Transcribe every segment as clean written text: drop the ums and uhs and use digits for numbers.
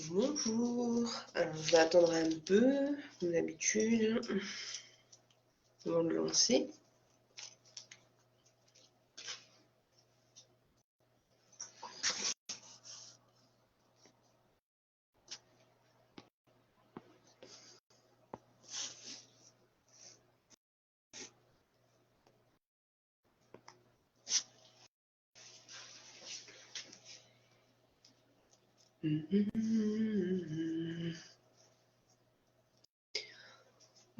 Bonjour, alors je vais attendre un peu, comme d'habitude, avant de lancer.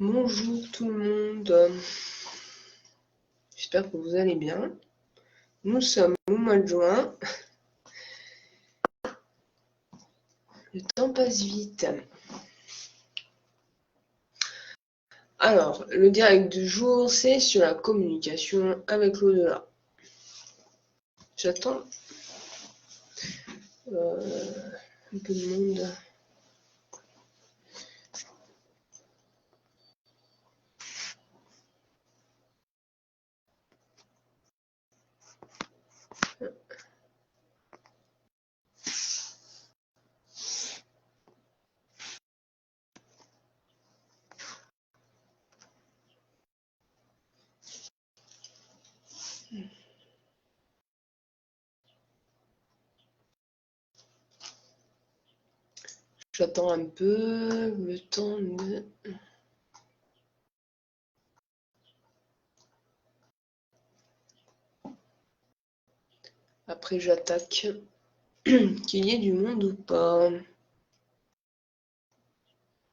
Bonjour tout le monde, j'espère que vous allez bien. Nous sommes au mois de juin, le temps passe vite. Alors, le direct du jour, c'est sur la communication avec l'au-delà. J'attends un peu de monde. J'attends un peu le temps de... Après, j'attaque qu'il y ait du monde ou pas.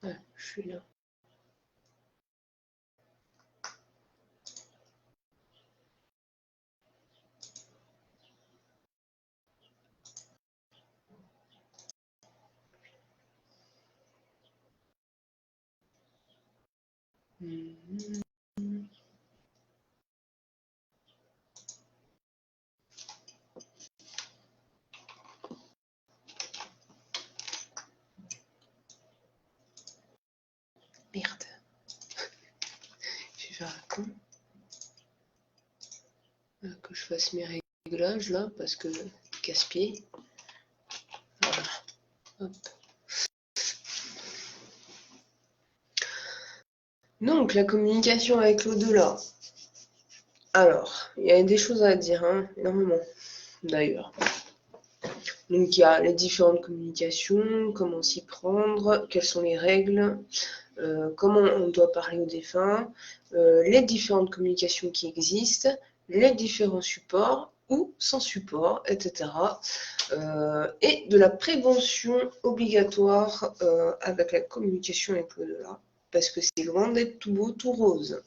Ouais, je suis là. Merde. Je vais faire un con. Que je fasse mes réglages là, parce que casse-pied. Voilà. Hop. Donc, la communication avec l'au-delà. Alors, il y a des choses à dire, hein, énormément, d'ailleurs. Donc, il y a les différentes communications, comment s'y prendre, quelles sont les règles, comment on doit parler aux défunts, les différentes communications qui existent, les différents supports ou sans support, etc. Et de la prévention obligatoire avec la communication avec l'au-delà, parce que c'est loin d'être tout beau, tout rose.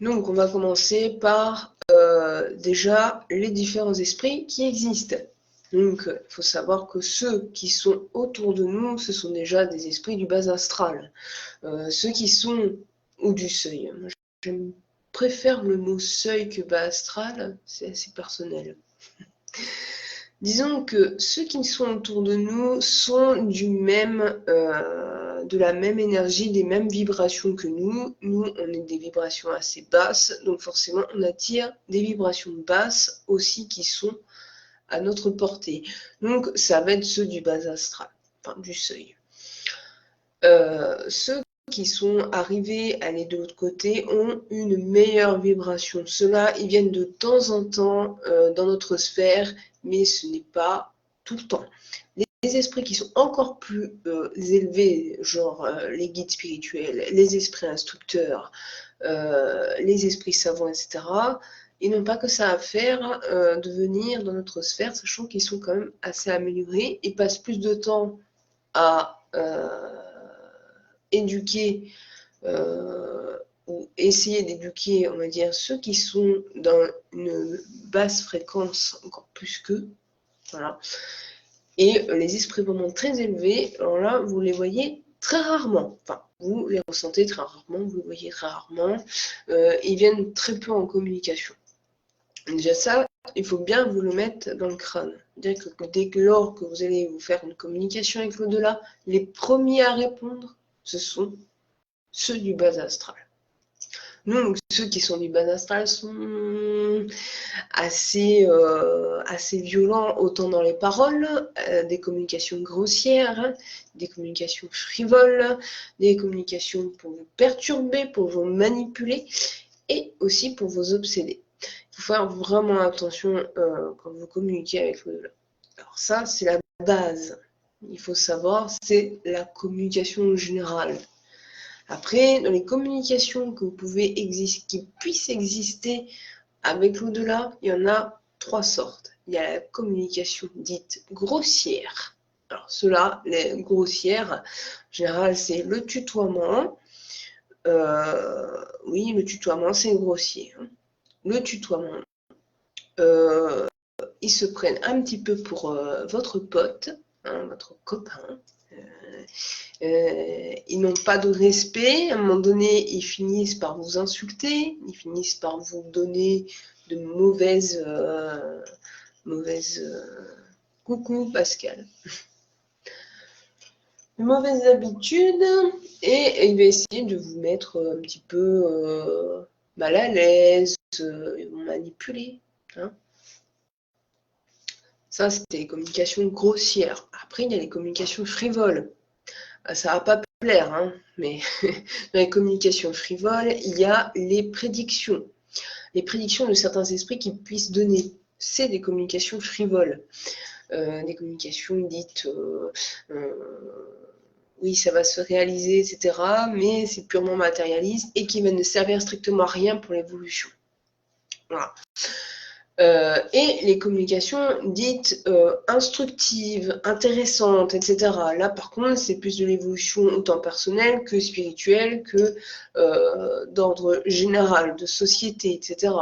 Donc, on va commencer par déjà les différents esprits qui existent. Donc, il faut savoir que ceux qui sont autour de nous, ce sont déjà des esprits du bas astral. Ceux qui sont ou du seuil. Moi, je préfère le mot seuil que bas astral, c'est assez personnel. Disons que ceux qui sont autour de nous sont de la même énergie, des mêmes vibrations que nous. Nous, on est des vibrations assez basses, donc forcément, on attire des vibrations basses aussi qui sont à notre portée. Donc, ça va être ceux du bas astral, enfin du seuil. Ceux qui sont arrivés à aller de l'autre côté ont une meilleure vibration. Ceux-là, ils viennent de temps en temps dans notre sphère, mais ce n'est pas tout le temps. Les esprits qui sont encore plus élevés, genre les guides spirituels, les esprits instructeurs, les esprits savants, etc., ils n'ont pas que ça à faire de venir dans notre sphère, sachant qu'ils sont quand même assez améliorés et passent plus de temps à éduquer ou essayer d'éduquer, on va dire, ceux qui sont dans une basse fréquence encore plus qu'eux. Voilà. Et les esprits vraiment très élevés, alors là, vous les voyez très rarement. Enfin, vous les ressentez très rarement, vous les voyez très rarement. Ils viennent très peu en communication. Déjà ça, il faut bien vous le mettre dans le crâne. Dès que lors que vous allez vous faire une communication avec l'au-delà, les premiers à répondre, ce sont ceux du bas astral. Donc, ceux qui sont du bas astral sont assez violents, autant dans les paroles, des communications grossières, hein, des communications frivoles, des communications pour vous perturber, pour vous manipuler, et aussi pour vous obséder. Il faut faire vraiment attention quand vous communiquez avec l'au-delà. Alors ça, c'est la base. Il faut savoir, c'est la communication générale. Après, dans les communications que vous pouvez qui puissent exister avec l'au-delà, il y en a 3 sortes. Il y a la communication dite grossière. Alors cela, les grossières, en général, c'est le tutoiement. Oui, le tutoiement, c'est grossier. Hein. Le tutoiement, ils se prennent un petit peu pour votre pote, hein, votre copain. Ils n'ont pas de respect. À un moment donné, ils finissent par vous insulter. Ils finissent par vous donner de mauvaises... coucou Pascal. De mauvaises habitudes. Et il va essayer de vous mettre un petit peu mal à l'aise. Ils vont manipuler. Hein. Ça, c'était les communications grossières. Après, il y a les communications frivoles. Ça va pas plaire, hein, mais dans les communications frivoles, il y a les prédictions. Les prédictions de certains esprits qu'ils puissent donner. C'est des communications frivoles. Des communications dites oui, ça va se réaliser, etc. Mais c'est purement matérialiste et qui va ne servir strictement à rien pour l'évolution. Voilà. Et les communications dites instructives, intéressantes, etc. Là, par contre, c'est plus de l'évolution autant personnelle que spirituelle, que d'ordre général, de société, etc.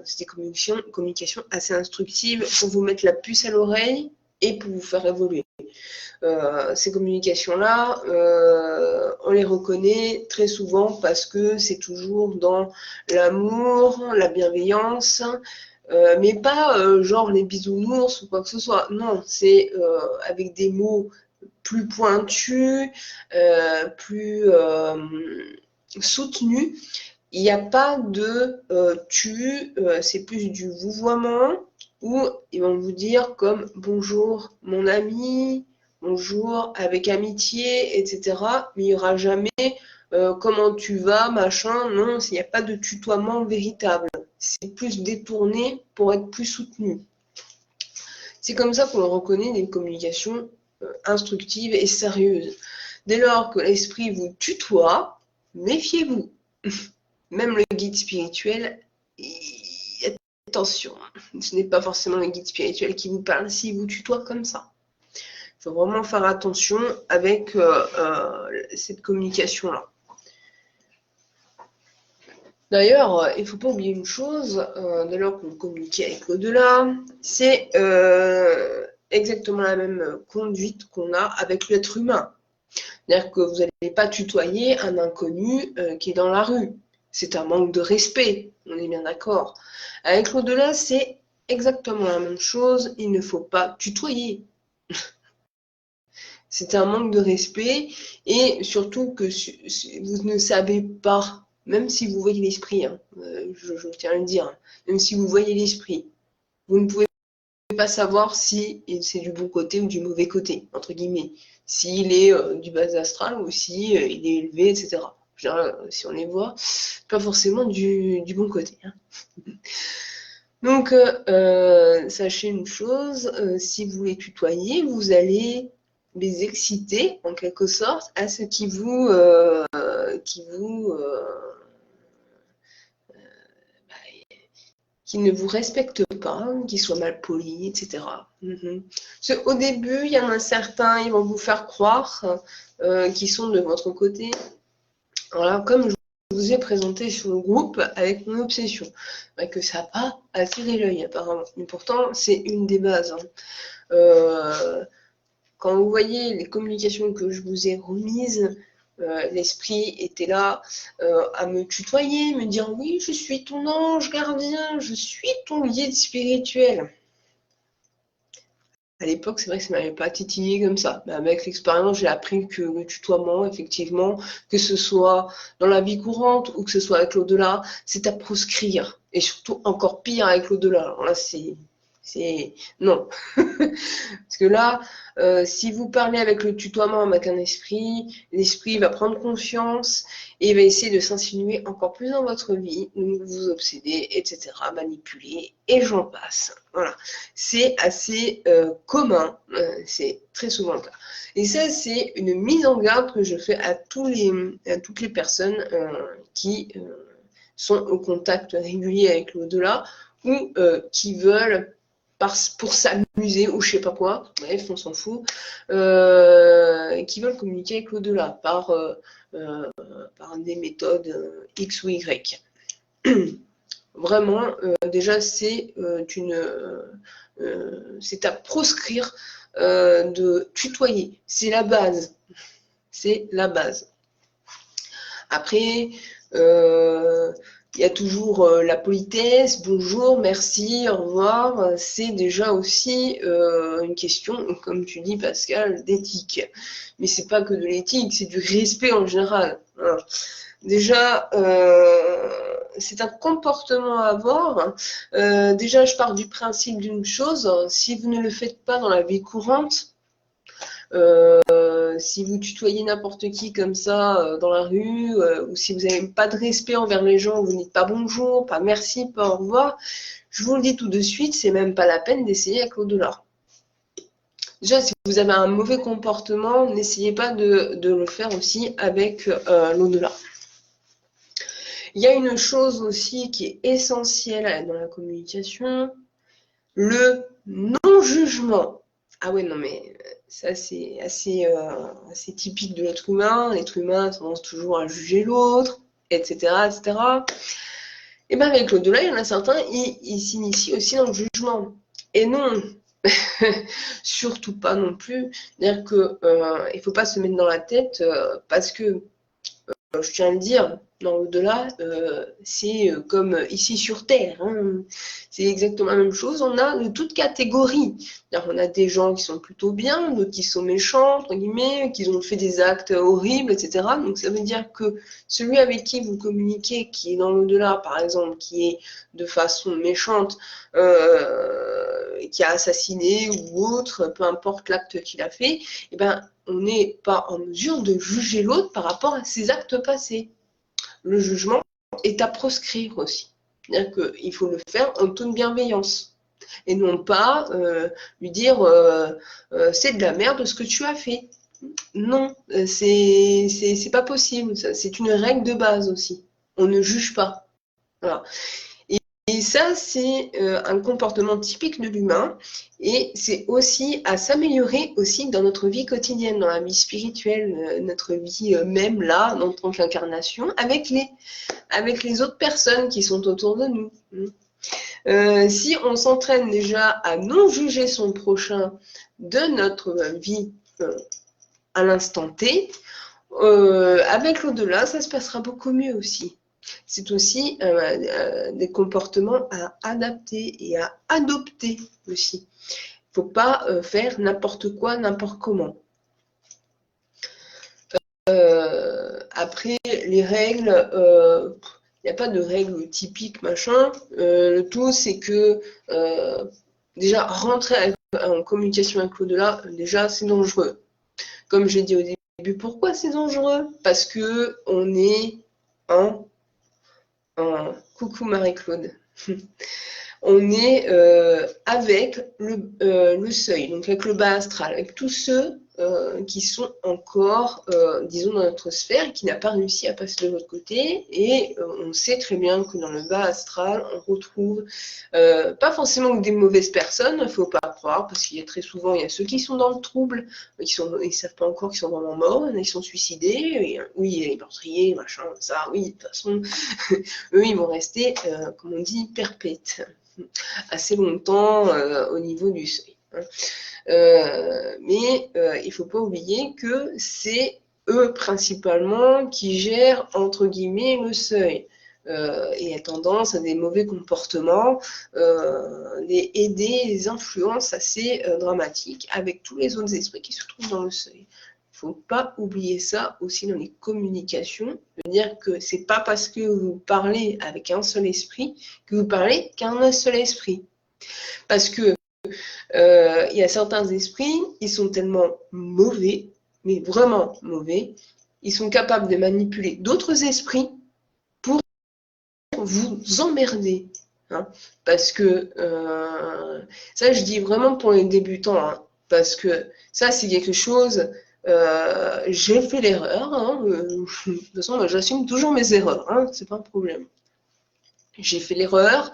C'est des communications assez instructives pour vous mettre la puce à l'oreille et pour vous faire évoluer. Ces communications-là, on les reconnaît très souvent parce que c'est toujours dans l'amour, la bienveillance, mais pas genre les bisounours ou quoi que ce soit. Non, c'est avec des mots plus pointus, plus soutenus. Il n'y a pas de tu, c'est plus du vouvoiement où ils vont vous dire comme bonjour mon ami, bonjour avec amitié, etc. Mais il n'y aura jamais comment tu vas, machin. Non, il n'y a pas de tutoiement véritable. C'est plus détourné pour être plus soutenu. C'est comme ça qu'on reconnaît des communications instructives et sérieuses. Dès lors que l'esprit vous tutoie, méfiez-vous. Même le guide spirituel, attention, ce n'est pas forcément le guide spirituel qui vous parle s'il vous tutoie comme ça. Il faut vraiment faire attention avec cette communication-là. D'ailleurs, il ne faut pas oublier une chose, dès lors qu'on communique avec l'au-delà, c'est exactement la même conduite qu'on a avec l'être humain. C'est-à-dire que vous n'allez pas tutoyer un inconnu qui est dans la rue. C'est un manque de respect, on est bien d'accord. Avec l'au-delà, c'est exactement la même chose, il ne faut pas tutoyer. C'est un manque de respect et surtout que vous ne savez pas, même si vous voyez l'esprit, hein, je tiens à le dire, même si vous voyez l'esprit, vous ne pouvez pas savoir si c'est du bon côté ou du mauvais côté, entre guillemets, s'il est du bas astral ou si il est élevé, etc. Si on les voit, pas forcément du bon côté. Hein. Donc, sachez une chose, si vous les tutoyez, vous allez les exciter, en quelque sorte, à ce qui ne vous respectent pas, qui soient mal polis, etc. Au début, il y en a certains, ils vont vous faire croire qu'ils sont de votre côté. Voilà, comme je vous ai présenté sur le groupe avec mon obsession, que ça n'a pas attiré l'œil apparemment. Mais pourtant, c'est une des bases. Hein. Quand vous voyez les communications que je vous ai remises, l'esprit était là à me tutoyer, me dire oui, je suis ton ange gardien, je suis ton guide spirituel. À l'époque, c'est vrai que ça m'avait pas titillé comme ça. Mais avec l'expérience, j'ai appris que le tutoiement, effectivement, que ce soit dans la vie courante ou que ce soit avec l'au-delà, c'est à proscrire. Et surtout encore pire avec l'au-delà. Alors là, non. Parce que là, si vous parlez avec le tutoiement avec un esprit, l'esprit va prendre conscience et il va essayer de s'insinuer encore plus dans votre vie, vous obséder, etc., manipuler, et j'en passe. Voilà. C'est assez commun, c'est très souvent le cas. Et ça, c'est une mise en garde que je fais à toutes les personnes qui sont au contact régulier avec l'au-delà ou qui veulent pour s'amuser ou je sais pas quoi, bref, on s'en fout, qui veulent communiquer avec l'au-delà par des méthodes X ou Y. Vraiment, déjà, c'est à proscrire de tutoyer. C'est la base. C'est la base. Après, il y a toujours la politesse, bonjour, merci, au revoir. C'est déjà aussi une question, comme tu dis Pascal, d'éthique. Mais c'est pas que de l'éthique, c'est du respect en général. Voilà. Déjà, c'est un comportement à avoir. Déjà, je pars du principe d'une chose, si vous ne le faites pas dans la vie courante, si vous tutoyez n'importe qui comme ça dans la rue, ou si vous n'avez pas de respect envers les gens, vous ne dites pas bonjour, pas merci, pas au revoir, je vous le dis tout de suite, c'est même pas la peine d'essayer avec l'au-delà. Déjà, si vous avez un mauvais comportement, n'essayez pas de le faire aussi avec l'au-delà. Il y a une chose aussi qui est essentielle dans la communication, le non-jugement. Ah ouais, non mais ça c'est assez typique de l'être humain. L'être humain a tendance toujours à juger l'autre, etc., etc. Et bien avec l'au-delà, il y en a certains, ils s'initient aussi dans le jugement. Et non, surtout pas non plus. C'est-à-dire que il faut pas se mettre dans la tête parce que je tiens à le dire, dans l'au-delà, c'est comme ici sur Terre. Hein. C'est exactement la même chose. On a de toutes catégories. On a des gens qui sont plutôt bien, d'autres qui sont méchants, entre guillemets, qui ont fait des actes horribles, etc. Donc ça veut dire que celui avec qui vous communiquez, qui est dans l'au-delà, par exemple, qui est de façon méchante, qui a assassiné ou autre, peu importe l'acte qu'il a fait, eh ben, on n'est pas en mesure de juger l'autre par rapport à ses actes passés. Le jugement est à proscrire aussi. C'est-à-dire qu'il faut le faire en toute bienveillance. Et non pas lui dire c'est de la merde ce que tu as fait. Non, c'est pas possible. C'est une règle de base aussi. On ne juge pas. Voilà. Et ça, c'est un comportement typique de l'humain et c'est aussi à s'améliorer aussi dans notre vie quotidienne, dans la vie spirituelle, notre vie même là, en tant qu'incarnation, avec les autres personnes qui sont autour de nous. Si on s'entraîne déjà à non juger son prochain de notre vie à l'instant T, avec l'au-delà, ça se passera beaucoup mieux aussi. C'est aussi des comportements à adapter et à adopter aussi. Il ne faut pas faire n'importe quoi, n'importe comment. Après, les règles, il n'y a pas de règles typiques, machin. Le tout, c'est que déjà, rentrer en communication avec l'au-delà, déjà, c'est dangereux. Comme j'ai dit au début, pourquoi c'est dangereux? Parce que on est en coucou Marie-Claude. On est avec le seuil, donc avec le bas astral, avec tous ceux qui sont encore, disons, dans notre sphère et qui n'a pas réussi à passer de l'autre côté. Et on sait très bien que dans le bas astral, on retrouve pas forcément des mauvaises personnes, il ne faut pas croire, parce qu'il y a très souvent, il y a ceux qui sont dans le trouble, ils ne savent pas encore qu'ils sont vraiment morts, ils sont suicidés, et, oui, les meurtriers, machin, ça, oui, de toute façon, eux, ils vont rester, comme on dit, perpètes assez longtemps au niveau du seuil. Hein. Mais il ne faut pas oublier que c'est eux principalement qui gèrent entre guillemets le seuil. et a tendance à des mauvais comportements et des influences assez dramatiques avec tous les autres esprits qui se trouvent dans le seuil. Il ne faut pas oublier ça aussi dans les communications, de dire que c'est pas parce que vous parlez avec un seul esprit que vous parlez qu'un seul esprit. Parce que il y a certains esprits, ils sont tellement mauvais, mais vraiment mauvais, ils sont capables de manipuler d'autres esprits pour vous emmerder. Hein, parce que ça, je dis vraiment pour les débutants, hein, parce que ça, c'est quelque chose. J'ai fait l'erreur. Hein, de toute façon, moi, j'assume toujours mes erreurs. Hein, c'est pas un problème. J'ai fait l'erreur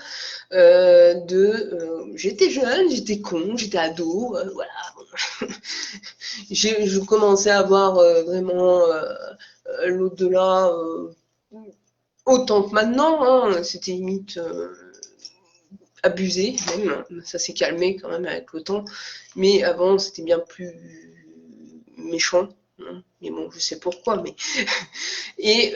j'étais jeune, j'étais con, j'étais ado, voilà. Je commençais à avoir vraiment l'au-delà autant que maintenant. Hein, c'était limite abusé même. Ça s'est calmé quand même avec le temps. Mais avant, c'était bien plus méchant. Mais bon, je sais pourquoi, mais... Et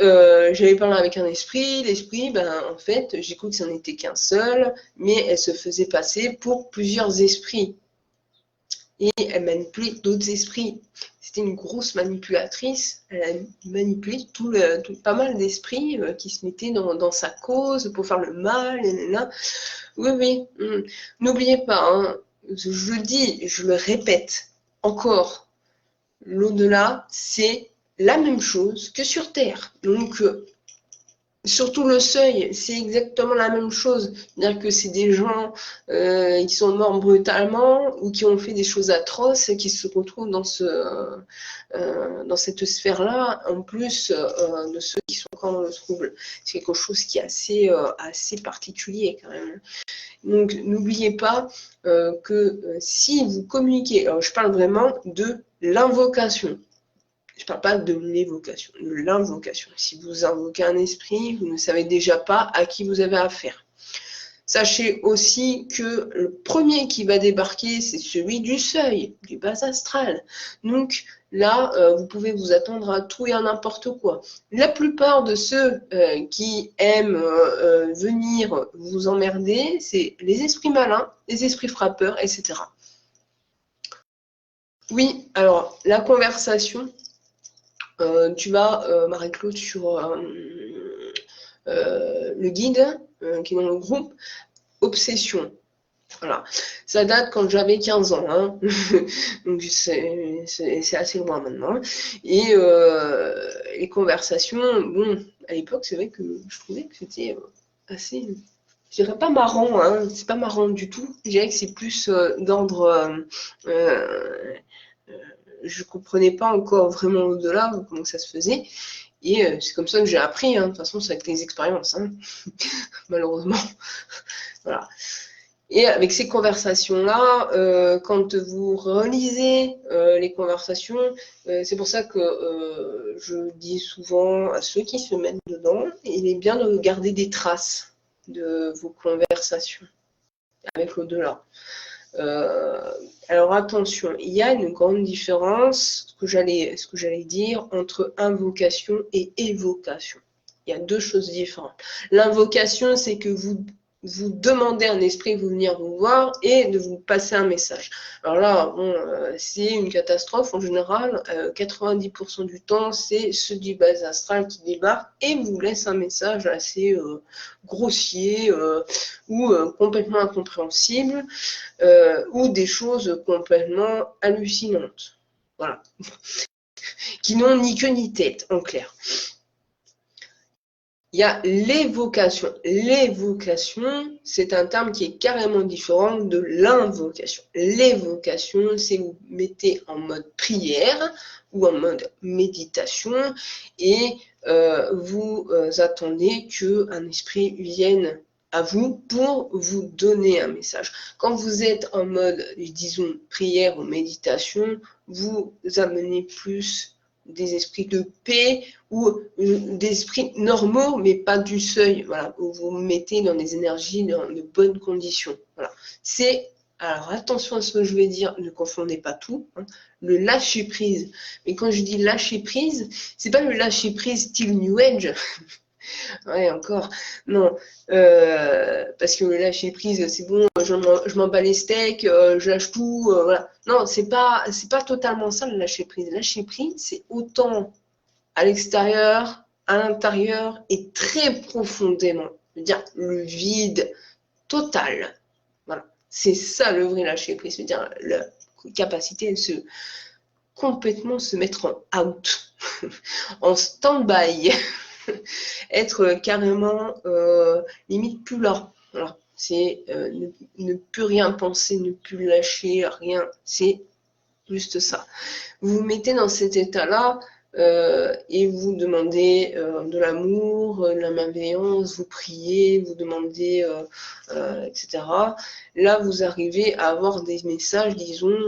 j'avais parlé avec un esprit, l'esprit, ben, en fait, j'ai cru que ça n'était qu'un seul, mais elle se faisait passer pour plusieurs esprits. Et elle manipulait d'autres esprits. C'était une grosse manipulatrice, elle a manipulé pas mal d'esprits qui se mettaient dans sa cause pour faire le mal, Oui, oui, n'oubliez pas, hein, je le dis, je le répète encore, l'au-delà, c'est la même chose que sur Terre. Donc, surtout le seuil, c'est exactement la même chose. C'est-à-dire que c'est des gens qui sont morts brutalement ou qui ont fait des choses atroces et qui se retrouvent dans cette sphère-là, en plus de ceux qui sont encore dans le trouble. C'est quelque chose qui est assez particulier quand même. Donc, n'oubliez pas que si vous communiquez, alors je parle vraiment de l'invocation. Je ne parle pas de l'évocation, de l'invocation. Si vous invoquez un esprit, vous ne savez déjà pas à qui vous avez affaire. Sachez aussi que le premier qui va débarquer, c'est celui du seuil, du bas astral. Donc là, vous pouvez vous attendre à tout et à n'importe quoi. La plupart de ceux qui aiment venir vous emmerder, c'est les esprits malins, les esprits frappeurs, etc. Oui, alors la conversation... tu vas, Marie-Claude, sur le guide qui est dans le groupe Obsession. Voilà. Ça date quand j'avais 15 ans. Hein. Donc c'est assez loin maintenant. Et les conversations, bon, à l'époque, c'est vrai que je trouvais que c'était assez... Je dirais pas marrant, hein. C'est pas marrant du tout. Je dirais que c'est plus d'ordre... je comprenais pas encore vraiment au-delà comment ça se faisait. Et c'est comme ça que j'ai appris. Hein. De toute façon, c'est avec les expériences, hein. Malheureusement. Voilà. Et avec ces conversations-là, quand vous relisez les conversations, c'est pour ça que je dis souvent à ceux qui se mettent dedans, il est bien de garder des traces de vos conversations avec l'au-delà. Alors attention, il y a une grande différence, ce que j'allais dire, entre invocation et évocation. Il y a deux choses différentes. L'invocation, c'est que vous demandez à un esprit de venir vous voir et de vous passer un message. Alors là, bon, c'est une catastrophe en général. 90% du temps, c'est ceux du bas astral qui débarquent et vous laissent un message assez grossier ou complètement incompréhensible ou des choses complètement hallucinantes. Voilà. Qui n'ont ni queue ni tête, en clair. Il y a l'évocation. L'évocation, c'est un terme qui est carrément différent de l'invocation. L'évocation, c'est vous mettez en mode prière ou en mode méditation et vous attendez qu'un esprit vienne à vous pour vous donner un message. Quand vous êtes en mode, disons, prière ou méditation, vous amenez plus des esprits de paix ou des esprits normaux, mais pas du seuil. Voilà, où vous mettez dans des énergies dans de bonnes conditions. Voilà. Alors attention à ce que je vais dire, ne confondez pas tout. Hein, le lâcher prise. Mais quand je dis lâcher prise, c'est pas le lâcher prise style New Age. Ouais, encore. Non, parce que lâcher prise, c'est bon, je m'en bats les steaks, je lâche tout, voilà. Non, c'est pas totalement ça le lâcher prise. Lâcher prise, c'est autant à l'extérieur, à l'intérieur et très profondément. C'est-à-dire le vide total. Voilà. C'est ça le vrai lâcher prise. C'est-à-dire la capacité de complètement se mettre en out, en stand-by. Être carrément limite plus là. Voilà. C'est ne plus rien penser, ne plus lâcher, rien. C'est juste ça. Vous vous mettez dans cet état-là et vous demandez de l'amour, de la bienveillance, vous priez, vous demandez, etc. Là, vous arrivez à avoir des messages, disons,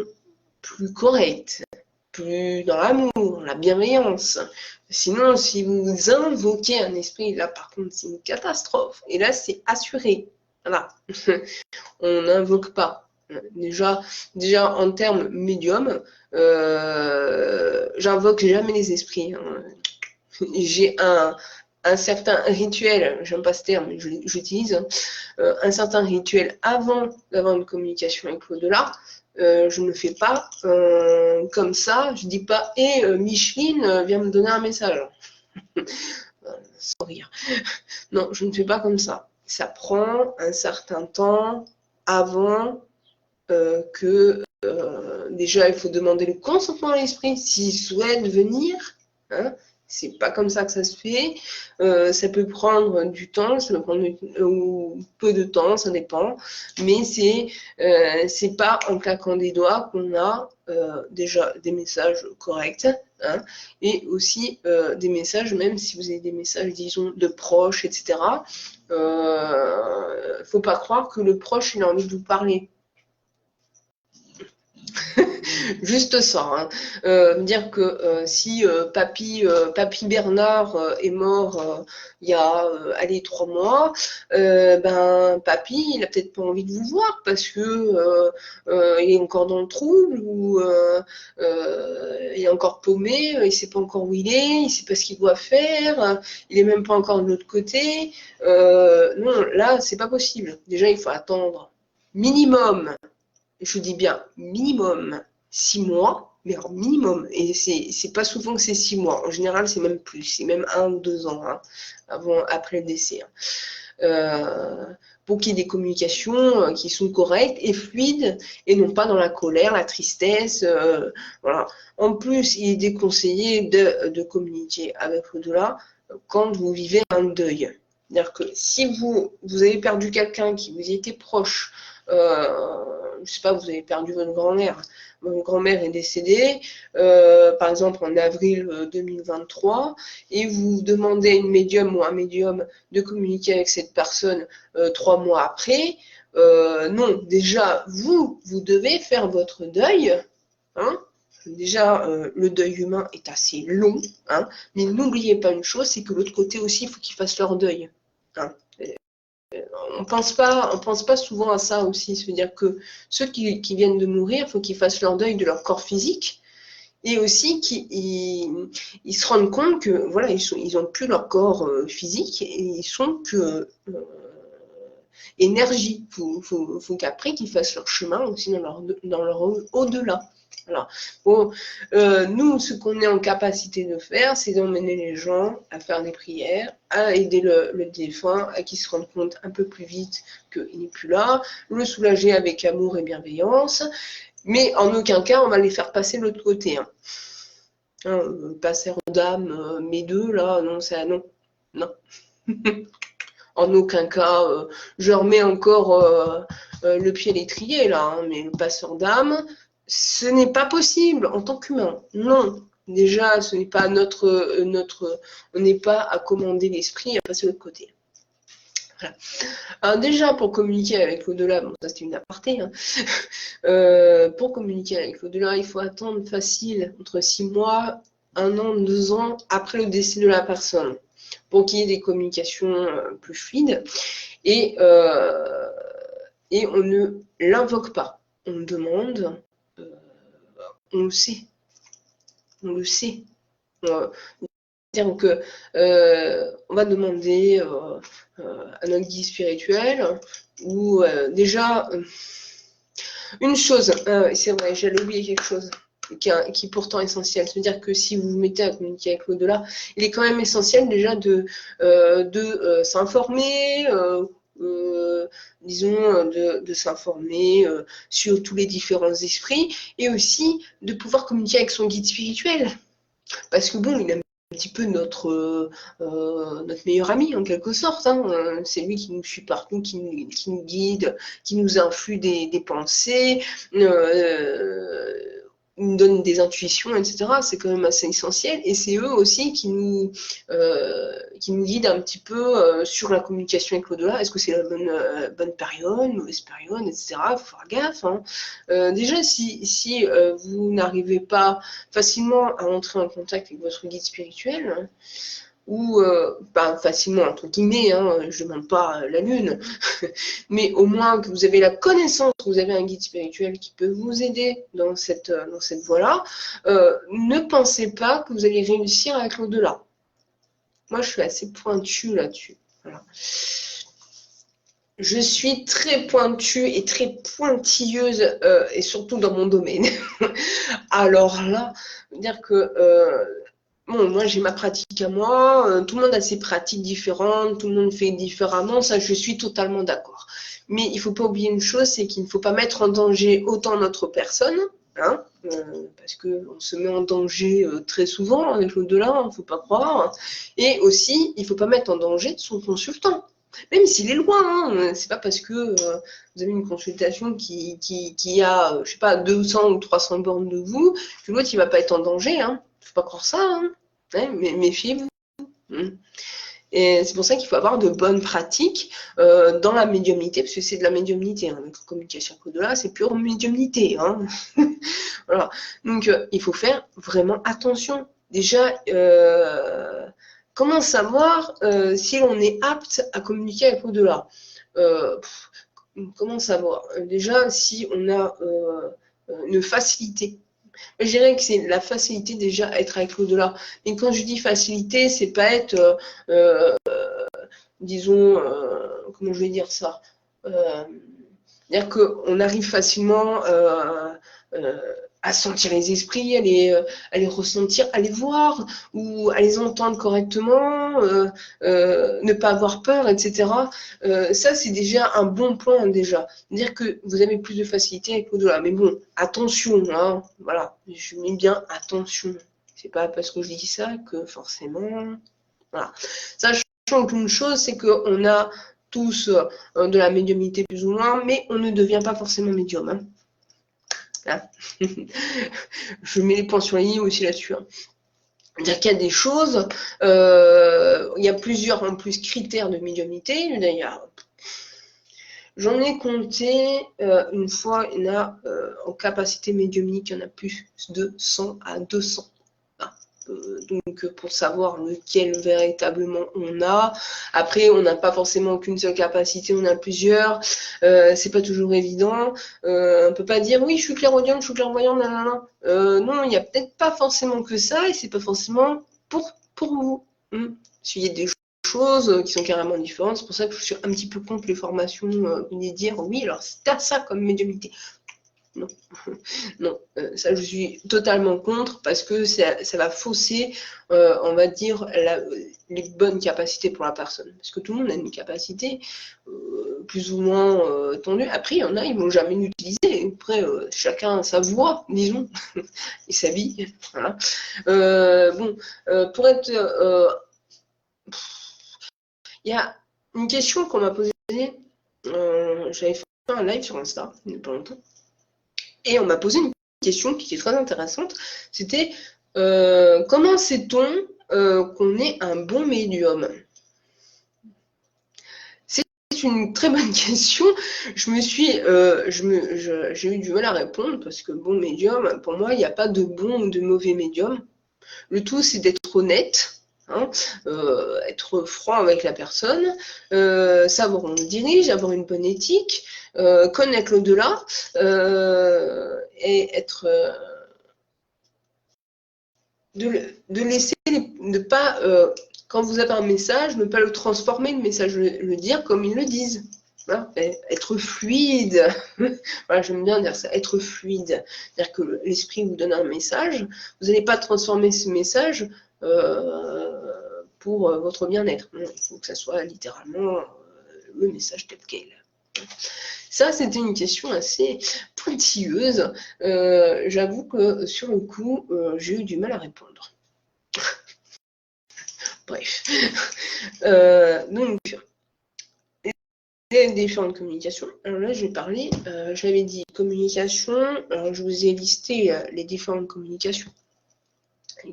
plus corrects, plus dans l'amour, la bienveillance. Sinon, si vous invoquez un esprit, là par contre, c'est une catastrophe. Et là, c'est assuré. Voilà. On n'invoque pas. Déjà en termes médium, j'invoque jamais les esprits. Hein. J'ai un certain rituel, j'aime pas ce terme, mais j'utilise, hein, un certain rituel avant d'avoir une communication avec l'au-delà. Je ne fais pas comme ça, je dis pas hé, Micheline viens me donner un message. Sans rire. Non, je ne fais pas comme ça. Ça prend un certain temps avant que déjà il faut demander le consentement à l'esprit s'il souhaite venir. Hein, c'est pas comme ça que ça se fait. Ça peut prendre du temps, ça peut prendre ou peu de temps, ça dépend. Mais c'est pas en claquant des doigts qu'on a déjà des messages corrects. Hein, et aussi des messages, même si vous avez des messages, disons, de proches, etc. Faut pas croire que le proche il a envie de vous parler. Juste ça. Hein. Dire que si papy Bernard est mort il y a allez 3 mois, ben papy il a peut-être pas envie de vous voir parce que il est encore dans le trouble ou il est encore paumé, il sait pas encore où il sait pas ce qu'il doit faire, il est même pas encore de l'autre côté. Non, là c'est pas possible. Déjà il faut attendre minimum. Je dis bien minimum 6 mois, mais alors minimum. Et c'est pas souvent que c'est 6 mois. En général, c'est même plus. C'est même 1 ou 2 ans hein, après le décès. Hein. Pour qu'il y ait des communications qui sont correctes et fluides et non pas dans la colère, la tristesse. Voilà. En plus, il est déconseillé de communiquer avec l'au-delà quand vous vivez un deuil. C'est-à-dire que si vous avez perdu quelqu'un qui vous était proche, je sais pas, vous avez perdu votre grand-mère, votre grand-mère est décédée, par exemple en avril 2023, et vous demandez à une médium ou un médium de communiquer avec cette personne 3 mois après, non, déjà, vous devez faire votre deuil, hein. Déjà, le deuil humain est assez long, hein, mais n'oubliez pas une chose, c'est que l'autre côté aussi, il faut qu'ils fassent leur deuil. Hein. On pense pas souvent à ça aussi, c'est-à-dire que ceux qui viennent de mourir, il faut qu'ils fassent leur deuil de leur corps physique et aussi qu'ils se rendent compte que voilà, ils ont plus leur corps physique et ils sont que énergie. Faut qu'après qu'ils fassent leur chemin aussi dans leur au-delà. Alors, bon, nous, ce qu'on est en capacité de faire, c'est d'emmener les gens à faire des prières, à aider le défunt, à qu'il se rende compte un peu plus vite qu'il n'est plus là, le soulager avec amour et bienveillance, mais en aucun cas, on va les faire passer de l'autre côté. Hein. Hein, passer aux dames, mes deux, là, non, c'est non. Non. En aucun cas, je remets encore le pied à l'étrier, là, hein, mais le passeur d'âme, ce n'est pas possible en tant qu'humain. Non. Déjà, ce n'est pas on n'est pas à commander l'esprit à passer de l'autre côté. Voilà. Alors déjà, pour communiquer avec l'au-delà, bon, ça c'est une aparté, hein, pour communiquer avec l'au-delà, il faut attendre facile entre 6 mois, 1 an, 2 ans après le décès de la personne, pour qu'il y ait des communications plus fluides. Et on ne l'invoque pas. On demande, on le sait. On le sait. C'est-à-dire que on va demander à notre guide spirituel, ou déjà, une chose, c'est vrai, j'allais oublier quelque chose qui est pourtant essentiel. C'est-à-dire que si vous vous mettez à communiquer avec l'au-delà, il est quand même essentiel déjà de s'informer, disons, de s'informer sur tous les différents esprits, et aussi de pouvoir communiquer avec son guide spirituel. Parce que bon, il a un petit peu notre meilleur ami en quelque sorte, hein. C'est lui qui nous suit partout, qui nous guide, qui nous influe des pensées, nous donne des intuitions, etc. C'est quand même assez essentiel, et c'est eux aussi qui nous guident un petit peu sur la communication avec l'au-delà. Est-ce que c'est la bonne période, mauvaise période, etc. Il faut faire gaffe, hein. Déjà, si vous n'arrivez pas facilement à entrer en contact avec votre guide spirituel, hein, ou facilement entre guillemets, hein, je ne demande pas la lune, mais au moins que vous avez la connaissance, que vous avez un guide spirituel qui peut vous aider dans cette voie-là, ne pensez pas que vous allez réussir avec l'au-delà. Moi, je suis assez pointue là-dessus. Voilà. Je suis très pointue et très pointilleuse, et surtout dans mon domaine. Alors là, dire que bon, moi j'ai ma pratique à moi, tout le monde a ses pratiques différentes, tout le monde fait différemment, ça je suis totalement d'accord. Mais il ne faut pas oublier une chose, c'est qu'il ne faut pas mettre en danger autant notre personne, hein, parce qu'on se met en danger très souvent avec l'au-delà, il ne faut pas croire. Et aussi, il ne faut pas mettre en danger son consultant. Même s'il est loin, hein, c'est pas parce que vous avez une consultation qui a, je sais pas, 200 ou 300 bornes de vous, que l'autre il va pas être en danger, hein. Faut pas croire ça, hein. Ouais, mais méfiez-vous. Et c'est pour ça qu'il faut avoir de bonnes pratiques dans la médiumnité, parce que c'est de la médiumnité, hein. Notre communication avec au-delà, c'est pure médiumnité, hein. Voilà. Donc il faut faire vraiment attention. Déjà, comment savoir si l'on est apte à communiquer avec au-delà? Comment savoir? Déjà, si on a une facilité. Je dirais que c'est la facilité déjà à être avec l'au-delà. Mais quand je dis facilité, c'est pas être, disons, comment je vais dire ça? C'est-à-dire qu'on arrive facilement à sentir les esprits, à les ressentir, à les voir ou à les entendre correctement, ne pas avoir peur, etc. Ça, c'est déjà un bon point, déjà. Dire que vous avez plus de facilité avec l'au-delà. Mais bon, attention, hein, voilà, je mets bien attention. C'est pas parce que je dis ça que forcément... Voilà. Sachant qu'une chose, c'est qu'on a tous de la médiumnité plus ou moins, mais on ne devient pas forcément médium, hein. Hein. Je mets les points sur les i aussi là-dessus, hein. C'est-à-dire qu'il y a des choses, il y a plusieurs en plus critères de médiumnité. D'ailleurs, j'en ai compté une fois, il y en a en capacité médiumnique, il y en a plus de 100 à 200. Donc pour savoir lequel véritablement on a. Après, on n'a pas forcément qu'une seule capacité, on a plusieurs. C'est pas toujours évident. On peut pas dire oui, je suis clairvoyante, je suis clairvoyante, nanana. Non, il n'y a peut-être pas forcément que ça, et c'est pas forcément pour vous. Il y a des choses qui sont carrément différentes. C'est pour ça que je suis un petit peu contre les formations, venez dire oui, alors c'est ça comme médiumnité. Non, non, ça je suis totalement contre, parce que ça va fausser, on va dire, les bonnes capacités pour la personne. Parce que tout le monde a une capacité plus ou moins tendue. Après, il y en a, ils ne vont jamais l'utiliser. Après, chacun a sa voix, disons, et sa vie. Voilà. Bon, pour être... il y a une question qu'on m'a posée. J'avais fait un live sur Insta, il n'y a pas longtemps. Et on m'a posé une question qui est très intéressante. C'était comment sait-on qu'on est un bon médium? C'est une très bonne question. J'ai eu du mal à répondre, parce que bon médium, pour moi, il n'y a pas de bon ou de mauvais médium. Le tout, c'est d'être honnête, hein, être franc avec la personne, savoir où on le dirige, avoir une bonne éthique, connaître l'au-delà, et être de laisser ne pas, quand vous avez un message, ne pas le transformer, le message, le dire comme ils le disent. Hein, être fluide. Voilà, j'aime bien dire ça, être fluide. C'est-à-dire que l'esprit vous donne un message, vous n'allez pas transformer ce message pour votre bien-être. Il faut que ça soit littéralement le message tel quel. Ça, c'était une question assez pointilleuse. J'avoue que sur le coup, j'ai eu du mal à répondre. Bref. Donc, les différentes communications. Alors là, je vais parler, j'avais dit communication, alors je vous ai listé les différentes communications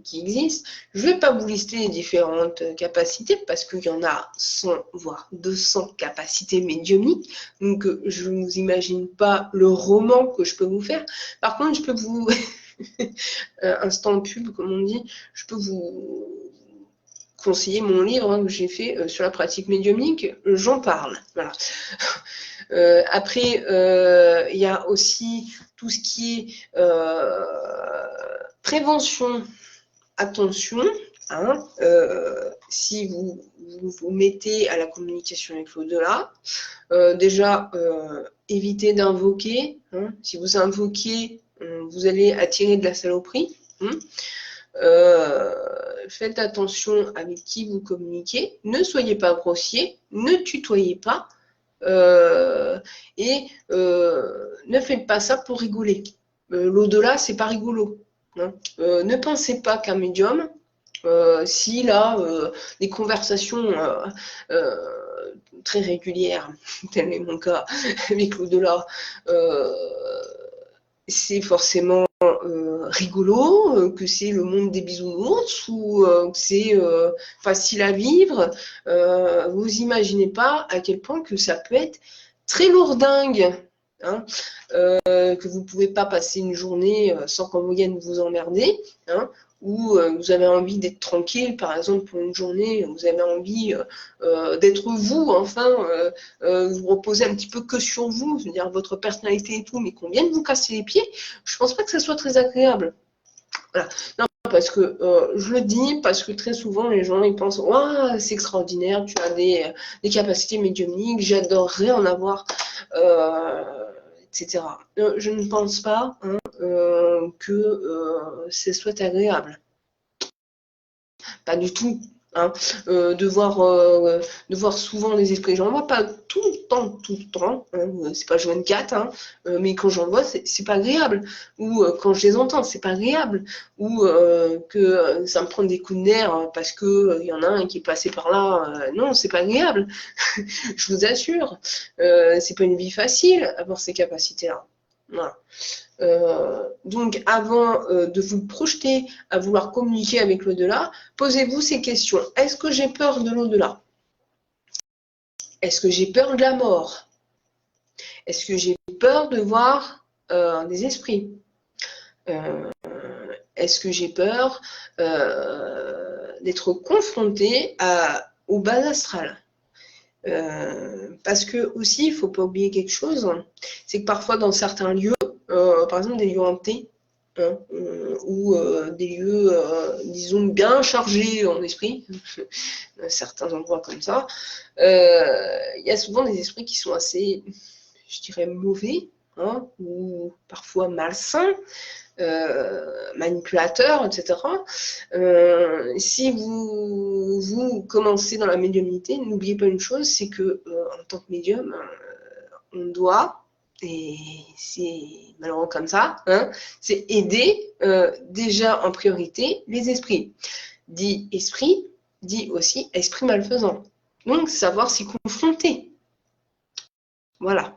qui existent. Je ne vais pas vous lister les différentes capacités parce qu'il y en a 100 voire 200 capacités médiumniques. Donc, je ne vous imagine pas le roman que je peux vous faire. Par contre, je peux vous... instant pub, comme on dit, je peux vous conseiller mon livre que j'ai fait sur la pratique médiumnique. J'en parle. Voilà. Après, il y a aussi tout ce qui est prévention. Attention, hein, si vous vous mettez à la communication avec l'au-delà, déjà, évitez d'invoquer. Hein, si vous invoquez, vous allez attirer de la saloperie. Hein, faites attention avec qui vous communiquez. Ne soyez pas grossier, ne tutoyez pas. Et ne faites pas ça pour rigoler. L'au-delà, c'est pas rigolo. Hein. Ne pensez pas qu'un médium, s'il a des conversations très régulières, tel est mon cas avec l'au-delà, c'est forcément rigolo, que c'est le monde des bisounours ou que c'est facile à vivre. Vous imaginez pas à quel point que ça peut être très lourdingue. Hein, que vous ne pouvez pas passer une journée sans qu'on vienne vous emmerder, hein, ou vous avez envie d'être tranquille, par exemple pour une journée, vous avez envie d'être vous, enfin, vous reposez un petit peu que sur vous, c'est-à-dire votre personnalité et tout, mais qu'on vienne vous casser les pieds, je pense pas que ça soit très agréable. Voilà. Non, parce que je le dis, parce que très souvent les gens ils pensent waouh, c'est extraordinaire, tu as des capacités médiumniques, j'adorerais en avoir, etc. Je ne pense pas hein, que ce soit agréable. Pas du tout. Hein, de voir souvent les esprits. J'en vois pas tout le temps. Hein, c'est pas je 24, hein, mais quand j'en vois, c'est pas agréable. Ou quand je les entends, c'est pas agréable. Ou que ça me prend des coups de nerfs parce que il y en a un qui est passé par là. Non, c'est pas agréable. Je vous assure. C'est pas une vie facile avoir ces capacités-là. Voilà. Donc, avant de vous projeter à vouloir communiquer avec l'au-delà, posez-vous ces questions. Est-ce que j'ai peur de l'au-delà? Est-ce que j'ai peur de la mort? Est-ce que j'ai peur de voir des esprits? Est-ce que j'ai peur d'être confronté au bas astral? Parce que aussi, il ne faut pas oublier quelque chose, c'est que parfois dans certains lieux, par exemple des lieux hantés, hein, ou des lieux, disons, bien chargés en esprit, certains endroits comme ça, il y a souvent des esprits qui sont assez, je dirais, mauvais, hein, ou parfois malsains, manipulateurs, etc. Si vous commencez dans la médiumnité, n'oubliez pas une chose, c'est que en tant que médium, on doit, et c'est malheureusement comme ça, hein, c'est aider déjà en priorité les esprits. Dit esprit, dit aussi esprit malfaisant. Donc savoir s'y confronter. Voilà.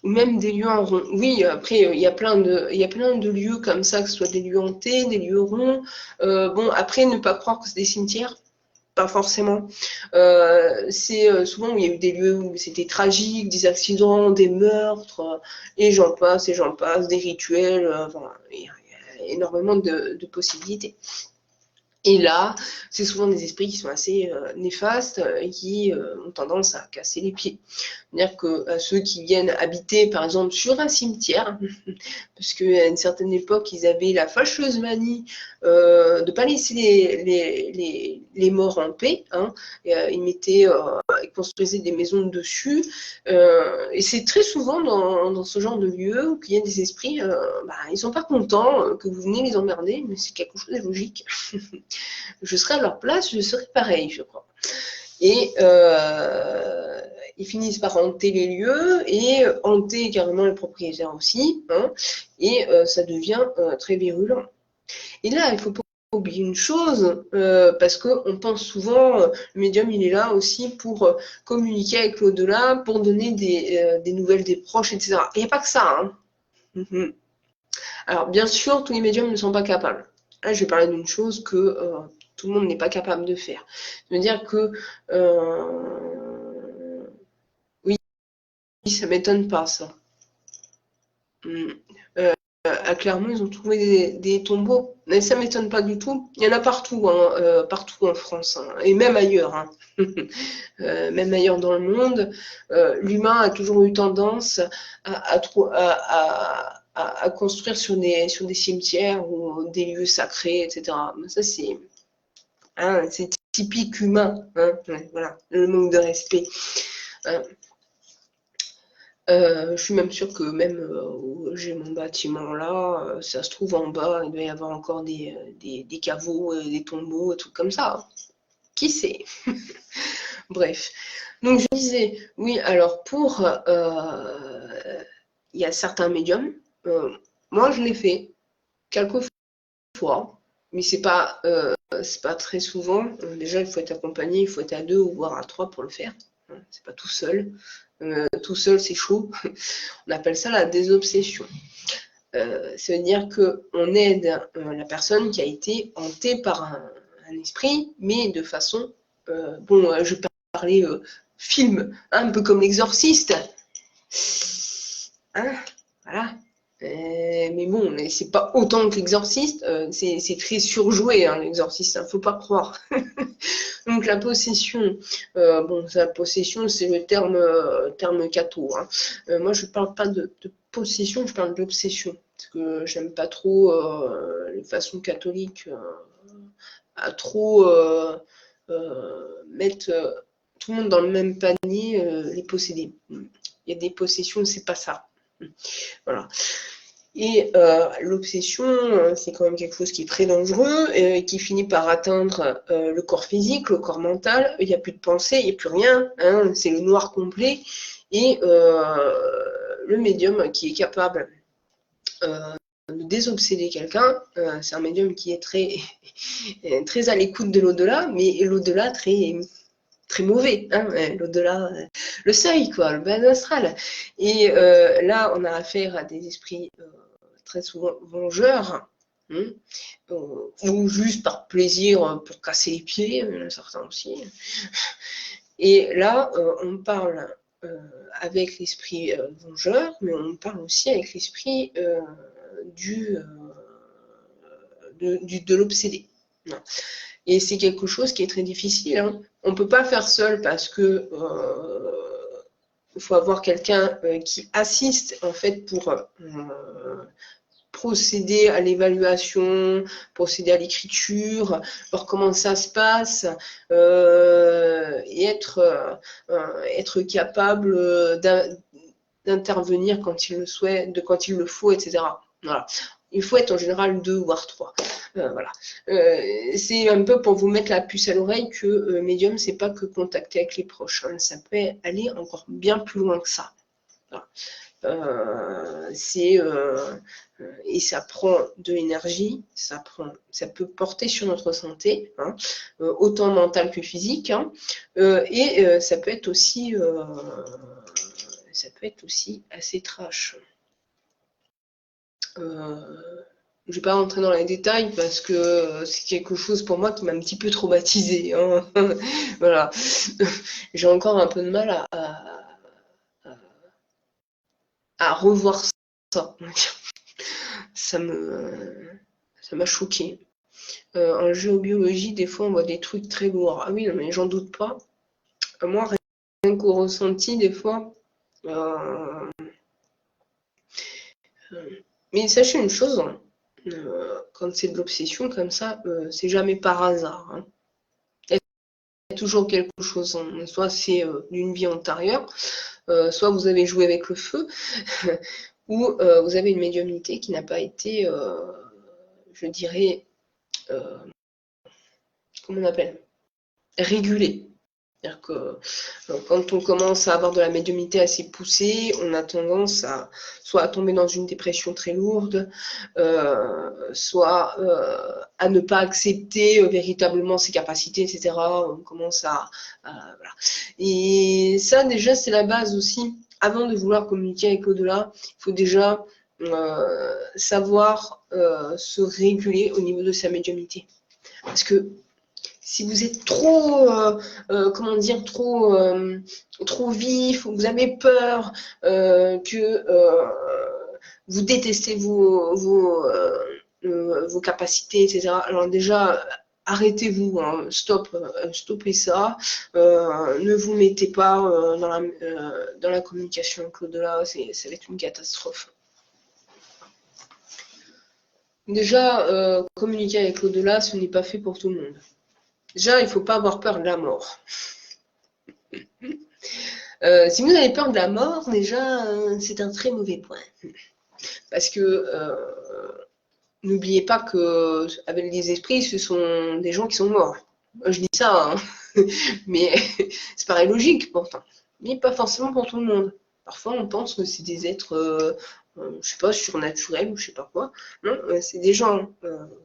Ou même des lieux en rond. Oui, après, il y a plein de lieux comme ça, que ce soit des lieux hantés, des lieux ronds. Bon, après, ne pas croire que c'est des cimetières. Pas forcément. C'est souvent où il y a eu des lieux où c'était tragique, des accidents, des meurtres, et j'en passe, des rituels. Enfin, il y a énormément de possibilités. Et là, c'est souvent des esprits qui sont assez néfastes et qui ont tendance à casser les pieds. C'est-à-dire que ceux qui viennent habiter, par exemple, sur un cimetière, parce qu'à une certaine époque, ils avaient la fâcheuse manie de ne pas laisser les morts en paix. Hein, ils construisaient des maisons dessus. Et c'est très souvent dans ce genre de lieu qu'il y a des esprits, ils ne sont pas contents que vous venez les emmerder, mais c'est quelque chose de logique. Je serais à leur place, je serais pareil, je crois. Et ils finissent par hanter les lieux et hanter carrément les propriétaires aussi, hein, et ça devient très virulent. Et là, il ne faut pas oublier une chose, parce qu'on pense souvent, le médium, il est là aussi pour communiquer avec l'au-delà, pour donner des nouvelles des proches, etc. Il n'y a pas que ça. Hein. Alors, bien sûr, tous les médiums ne sont pas capables. Là, je vais parler d'une chose que tout le monde n'est pas capable de faire. C'est-à-dire que oui, ça m'étonne pas, ça. À Clermont, ils ont trouvé des tombeaux, mais ça m'étonne pas du tout. Il y en a partout, hein, partout en France, hein, et même ailleurs, hein. Même ailleurs dans le monde. L'humain a toujours eu tendance à construire sur des cimetières ou des lieux sacrés, etc. Mais ça, c'est typique humain, hein, voilà, le manque de respect. Je suis même sûre que même où j'ai mon bâtiment là, ça se trouve en bas, il doit y avoir encore des caveaux, des tombeaux, des trucs comme ça. Hein. Qui sait? Bref. Donc je disais, oui, alors il y a certains médiums, moi je l'ai fait quelques fois, mais c'est pas très souvent. Déjà, il faut être accompagné, il faut être à 2 ou voire à 3 pour le faire. C'est pas tout seul. Tout seul, c'est chaud. On appelle ça la désobsession. Ça veut dire qu'on aide la personne qui a été hantée par un esprit, mais de façon... je vais parler film, hein, un peu comme l'exorciste. Hein, voilà. Mais bon, c'est pas autant que l'exorciste, c'est très surjoué, hein, l'exorciste, hein, faut pas croire. Donc la possession, la possession c'est le terme catho. Hein. Moi je parle pas de possession, je parle d'obsession, parce que j'aime pas trop les façons catholiques à trop mettre tout le monde dans le même panier, les posséder. Il y a des possessions, c'est pas ça. Voilà. Et l'obsession, c'est quand même quelque chose qui est très dangereux et qui finit par atteindre le corps physique, le corps mental. Il n'y a plus de pensée, il n'y a plus rien. Hein, c'est le noir complet. Et le médium qui est capable de désobséder quelqu'un, c'est un médium qui est très, très à l'écoute de l'au-delà, mais l'au-delà très mauvais, hein, l'au-delà, le seuil, quoi, le bas astral. Et là, on a affaire à des esprits très souvent vengeurs, hein, ou juste par plaisir pour casser les pieds, certains aussi. Et là, on parle avec l'esprit vengeur, mais on parle aussi avec l'esprit de l'obsédé. Et c'est quelque chose qui est très difficile. Hein. On ne peut pas faire seul parce que il faut avoir quelqu'un qui assiste en fait pour procéder à l'évaluation, procéder à l'écriture, voir comment ça se passe, et être capable d'intervenir quand il le souhaite, quand il le faut, etc. Voilà. Il faut être en général 2 voire 3. Voilà. C'est un peu pour vous mettre la puce à l'oreille que médium, c'est pas que contacter avec les proches. Hein. Ça peut aller encore bien plus loin que ça. Voilà. Et ça prend de l'énergie, ça peut porter sur notre santé, hein, autant mentale que physique, hein, et ça peut être aussi assez trash. Je ne vais pas rentrer dans les détails parce que c'est quelque chose pour moi qui m'a un petit peu traumatisée. Hein. Voilà. J'ai encore un peu de mal à revoir ça. Ça m'a choqué. En géobiologie, des fois, on voit des trucs très lourds. Ah oui, non, mais j'en doute pas. Moi, rien qu'au ressenti, des fois. Mais sachez une chose, hein, quand c'est de l'obsession comme ça, c'est jamais par hasard. Hein. Il y a toujours quelque chose. Hein. Soit c'est d'une vie antérieure, soit vous avez joué avec le feu, ou vous avez une médiumnité qui n'a pas été, je dirais, comment on appelle, régulée. C'est-à-dire que quand on commence à avoir de la médiumnité assez poussée, on a tendance à soit à tomber dans une dépression très lourde, soit à ne pas accepter véritablement ses capacités, etc. On commence voilà. Et ça, déjà, c'est la base aussi. Avant de vouloir communiquer avec l'au-delà, il faut déjà savoir se réguler au niveau de sa médiumnité. Parce que si vous êtes trop, comment dire, trop vif, ou vous avez peur que vous détestez vos capacités, etc. Alors déjà, arrêtez-vous, hein, stoppez ça. Ne vous mettez pas dans la communication avec l'au-delà, ça va être une catastrophe. Déjà, communiquer avec l'au-delà, ce n'est pas fait pour tout le monde. Déjà, il ne faut pas avoir peur de la mort. Si vous avez peur de la mort, déjà, c'est un très mauvais point. Parce que n'oubliez pas que avec les esprits, ce sont des gens qui sont morts. Je dis ça, hein. Mais c'est pareil logique pourtant. Mais pas forcément pour tout le monde. Parfois, on pense que c'est des êtres, je sais pas, surnaturels ou je sais pas quoi. Non, c'est des gens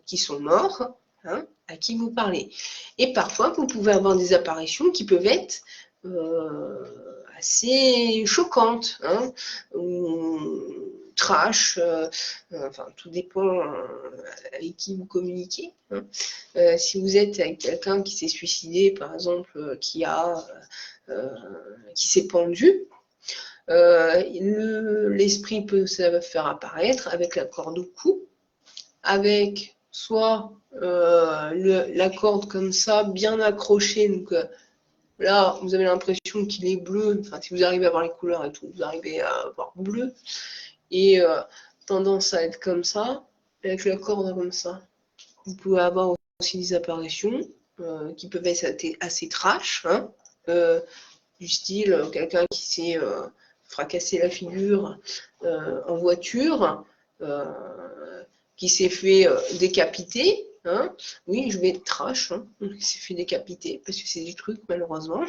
qui sont morts, hein, à qui vous parlez. Et parfois, vous pouvez avoir des apparitions qui peuvent être assez choquantes, hein, ou trash, enfin tout dépend avec qui vous communiquez. Hein. Si vous êtes avec quelqu'un qui s'est suicidé, par exemple, qui s'est pendu, l'esprit peut se faire apparaître avec la corde au cou, avec soit la corde comme ça, bien accrochée, donc là, vous avez l'impression qu'il est bleu, enfin si vous arrivez à voir les couleurs et tout, vous arrivez à voir bleu, et tendance à être comme ça, avec la corde comme ça. Vous pouvez avoir aussi des apparitions qui peuvent être assez trash, hein, du style quelqu'un qui s'est fracassé la figure en voiture, qui s'est fait décapiter. Hein. Oui, je vais être trash, hein, qui s'est fait décapiter, parce que c'est du truc, malheureusement.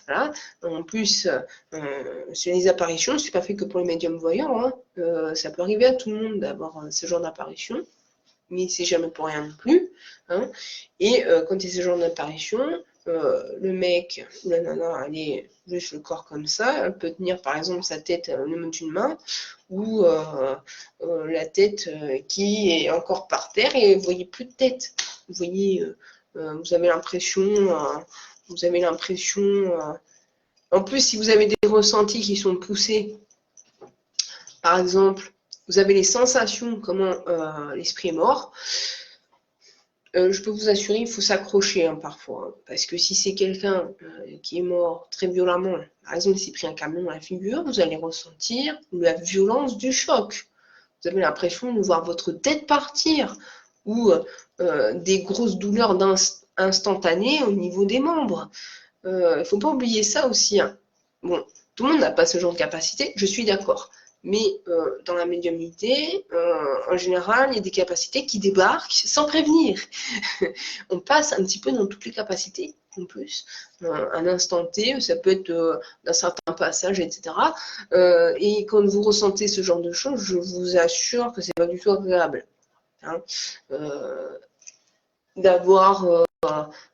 Voilà. En plus, sur les apparitions, c'est pas fait que pour les médiums voyants. Hein. Ça peut arriver à tout le monde d'avoir ce genre d'apparition, mais c'est jamais pour rien non plus. Hein. Et quand il y a ce genre d'apparition, le mec ou la nana, elle est juste le corps comme ça, elle peut tenir par exemple sa tête au niveau d'une main, ou la tête qui est encore par terre et vous voyez plus de tête. Vous voyez, vous avez l'impression, en plus si vous avez des ressentis qui sont poussés, par exemple, vous avez les sensations comment l'esprit est mort. Je peux vous assurer, il faut s'accrocher hein, parfois. Hein, parce que si c'est quelqu'un qui est mort très violemment, par exemple, s'il pris un camion dans la figure, vous allez ressentir la violence du choc. Vous avez l'impression de voir votre tête partir ou des grosses douleurs instantanées au niveau des membres. Il ne faut pas oublier ça aussi. Hein. Bon, tout le monde n'a pas ce genre de capacité, je suis d'accord. Mais dans la médiumnité, en général, il y a des capacités qui débarquent sans prévenir. On passe un petit peu dans toutes les capacités, en plus. Un instant T, ça peut être d'un certain passage, etc. Et quand vous ressentez ce genre de choses, je vous assure que c'est pas du tout agréable. Hein. D'avoir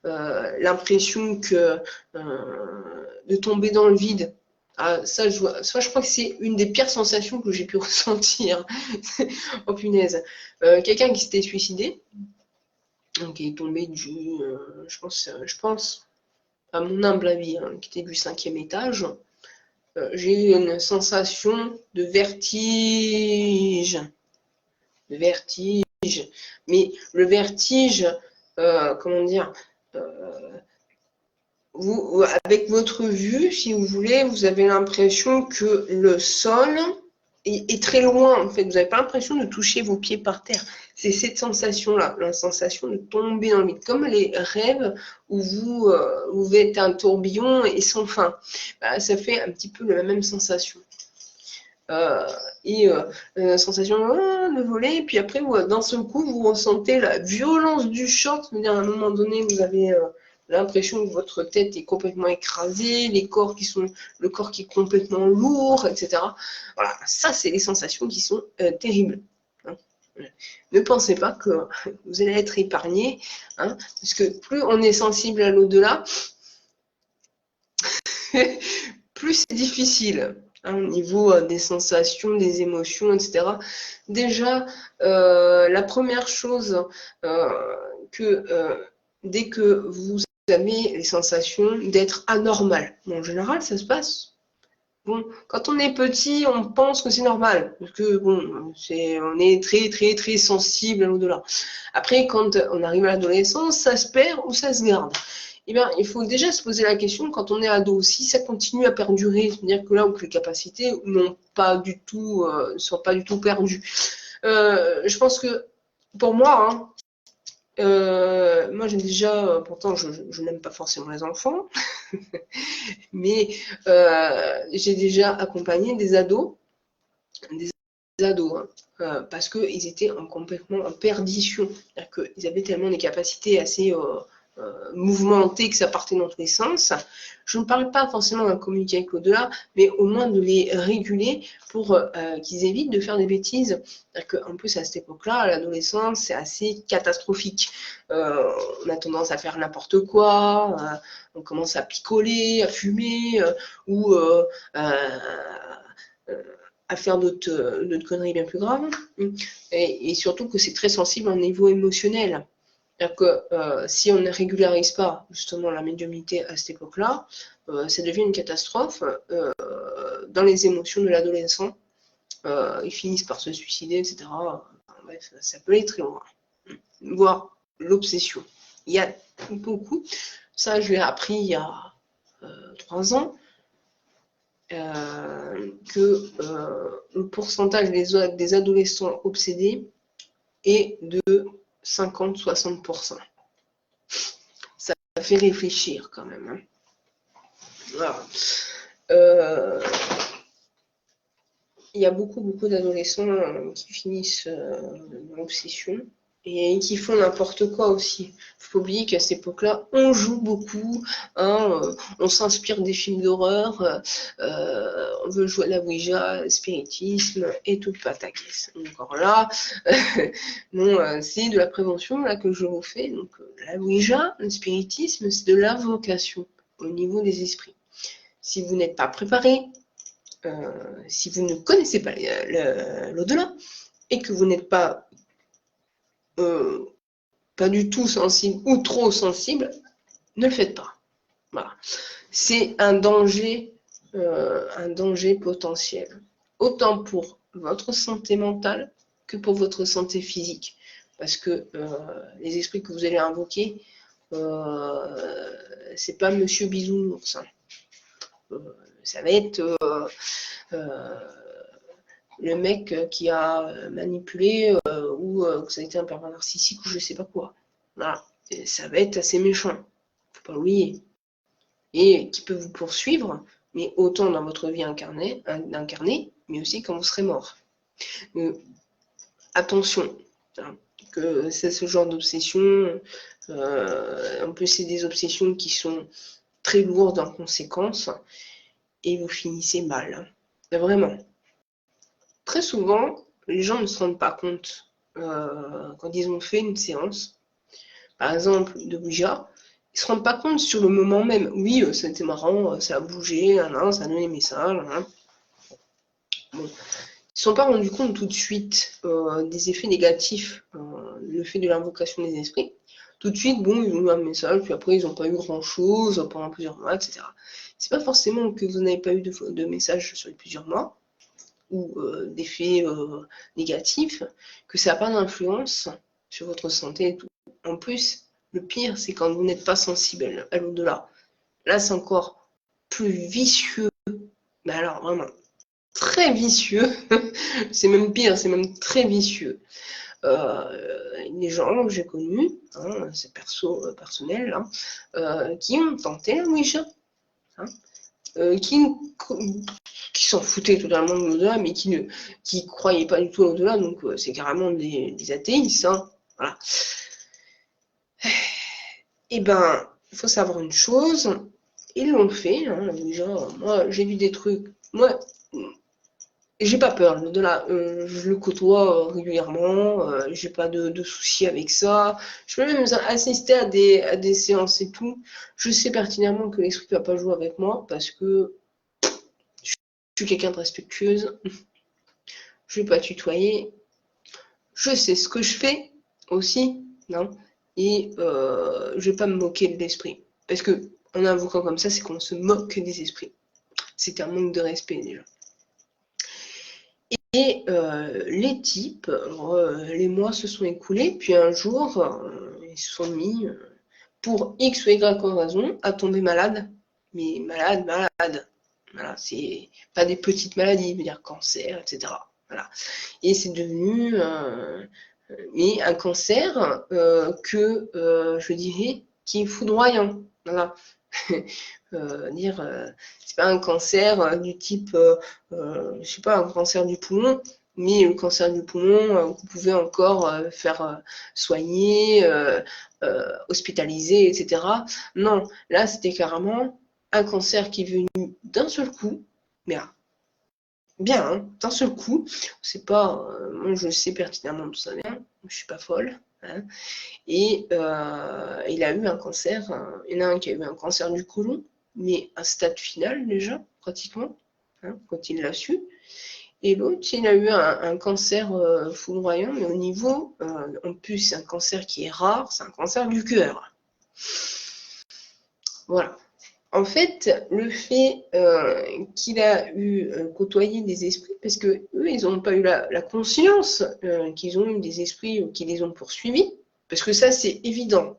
l'impression que de tomber dans le vide. Ah, ça, je crois que c'est une des pires sensations que j'ai pu ressentir. Oh punaise. Quelqu'un qui s'était suicidé, qui est tombé je pense, à mon humble avis, hein, qui était du 5e étage. J'ai eu une sensation de vertige. De vertige. Mais le vertige, comment dire, avec votre vue, si vous voulez, vous avez l'impression que le sol est très loin. En fait, vous n'avez pas l'impression de toucher vos pieds par terre. C'est cette sensation-là, la sensation de tomber dans le vide, comme les rêves où vous êtes un tourbillon et sans fin. Bah, ça fait un petit peu la même sensation. La sensation de voler, et puis après, d'un seul coup, vous ressentez la violence du choc. C'est-à-dire, à un moment donné, vous avez l'impression que votre tête est complètement écrasée, le corps qui est complètement lourd, etc. Voilà, ça, c'est les sensations qui sont terribles. Hein. Ne pensez pas que vous allez être épargné, hein, parce que plus on est sensible à l'au-delà, plus c'est difficile. Hein, au niveau des sensations, des émotions, etc. Déjà, la première chose dès que vous avez les sensations d'être anormal, bon, en général, ça se passe. Bon, quand on est petit, on pense que c'est normal, parce que bon, on est très très très sensible à l'au-delà. Après, quand on arrive à l'adolescence, ça se perd ou ça se garde. Eh bien, il faut déjà se poser la question, quand on est ado, si ça continue à perdurer, c'est-à-dire que là où les capacités sont pas du tout perdues. Je pense que, pour moi, hein, moi j'ai déjà, pourtant je n'aime pas forcément les enfants, mais j'ai déjà accompagné des ados, parce qu'ils étaient complètement en perdition. C'est-à-dire qu'ils avaient tellement des capacités assez mouvementées que ça partait dans tous les sens. Je ne parle pas forcément de communiquer avec l'au-delà, mais au moins de les réguler pour qu'ils évitent de faire des bêtises. En plus, à cette époque-là, à l'adolescence, c'est assez catastrophique. On a tendance à faire n'importe quoi, on commence à picoler, à fumer, ou à faire d'autres conneries bien plus graves. Et surtout que c'est très sensible au niveau émotionnel. C'est-à-dire que si on ne régularise pas justement la médiumnité à cette époque-là, ça devient une catastrophe dans les émotions de l'adolescent. Ils finissent par se suicider, etc. Bref, ça peut aller très loin. Voire l'obsession. Il y a beaucoup, ça je l'ai appris il y a 3 ans, que le pourcentage des adolescents obsédés est de 50-60%. Ça fait réfléchir quand même. Hein. Voilà. Il y a beaucoup d'adolescents qui finissent dans l'obsession et qui font n'importe quoi aussi. Il ne faut pas oublier qu'à cette époque-là, on joue beaucoup, hein, on s'inspire des films d'horreur, on veut jouer à la Ouija, le spiritisme et tout le pataquès. Encore là, bon, c'est de la prévention là que je vous fais. Donc la Ouija, le spiritisme, c'est de l'invocation au niveau des esprits. Si vous n'êtes pas préparé, si vous ne connaissez pas l'au-delà et que vous n'êtes pas du tout sensible ou trop sensible, ne le faites pas. Voilà. C'est un danger potentiel, autant pour votre santé mentale que pour votre santé physique. Parce que les esprits que vous allez invoquer, c'est pas Monsieur Bisounours. Hein. Ça va être le mec qui a manipulé ou que ça a été un pervers narcissique ou je sais pas quoi. Voilà. Et ça va être assez méchant. Faut pas l'oublier. Et qui peut vous poursuivre, mais autant dans votre vie incarnée, mais aussi quand vous serez mort. Attention, hein, que c'est ce genre d'obsession. En plus, c'est des obsessions qui sont très lourdes en conséquence. Et vous finissez mal. Hein. Vraiment. Très souvent, les gens ne se rendent pas compte quand ils ont fait une séance, par exemple de Ouija, ils ne se rendent pas compte sur le moment même. Oui, c'était marrant, ça a bougé, ça a donné des messages. Bon. Ils ne se sont pas rendus compte tout de suite des effets négatifs, le fait de l'invocation des esprits. Tout de suite, bon, ils ont eu un message, puis après, ils n'ont pas eu grand-chose pendant plusieurs mois, etc. C'est pas forcément que vous n'avez pas eu de message sur les plusieurs mois. ou d'effets négatifs, que ça n'a pas d'influence sur votre santé et tout. En plus, le pire, c'est quand vous n'êtes pas sensible à l'au-delà. Là, c'est encore plus vicieux. Mais alors, vraiment, très vicieux. C'est même pire, c'est même très vicieux. Les gens que j'ai connus, hein, c'est personnel, hein, qui ont tenté la Ouija, hein, qui s'en foutaient totalement de l'au-delà, mais qui croyaient pas du tout à l'au-delà, donc c'est carrément des athéistes, hein, voilà. Et ben, il faut savoir une chose, ils l'ont fait, hein, la Ouija. Moi, j'ai vu des trucs, moi, j'ai pas peur, l'au-delà, je le côtoie régulièrement, j'ai pas de soucis avec ça. Je peux même assister à des séances et tout. Je sais pertinemment que l'esprit va pas jouer avec moi parce que je suis quelqu'un de respectueuse. Je vais pas tutoyer. Je sais ce que je fais aussi, non? Et je vais pas me moquer de l'esprit. Parce que en invoquant comme ça, c'est qu'on se moque des esprits. C'est un manque de respect déjà. Et les types, alors, les mois se sont écoulés, puis un jour, ils se sont mis, pour X ou Y raison, à tomber malades. Mais malades. Voilà, c'est pas des petites maladies, je veux dire cancer, etc. Voilà. Et c'est devenu mais un cancer que je dirais qui est foudroyant. Voilà. C'est pas un cancer du type, je sais pas, un cancer du poumon, mais le cancer du poumon, vous pouvez encore faire soigner, hospitaliser, etc. Non, là c'était carrément un cancer qui est venu d'un seul coup, mais bien, hein, d'un seul coup. C'est pas, moi je sais pertinemment d'où ça vient, je suis pas folle. Hein. Et il a eu un cancer, il y en a un qui a eu un cancer du côlon, mais un stade final déjà, pratiquement, hein, quand il l'a su. Et l'autre, il a eu un cancer foudroyant, mais au niveau, en plus, c'est un cancer qui est rare, c'est un cancer du cœur. Voilà. En fait, le fait qu'il a eu côtoyé des esprits, parce que eux, ils n'ont pas eu la conscience qu'ils ont eu des esprits qui les ont poursuivis, parce que ça, c'est évident.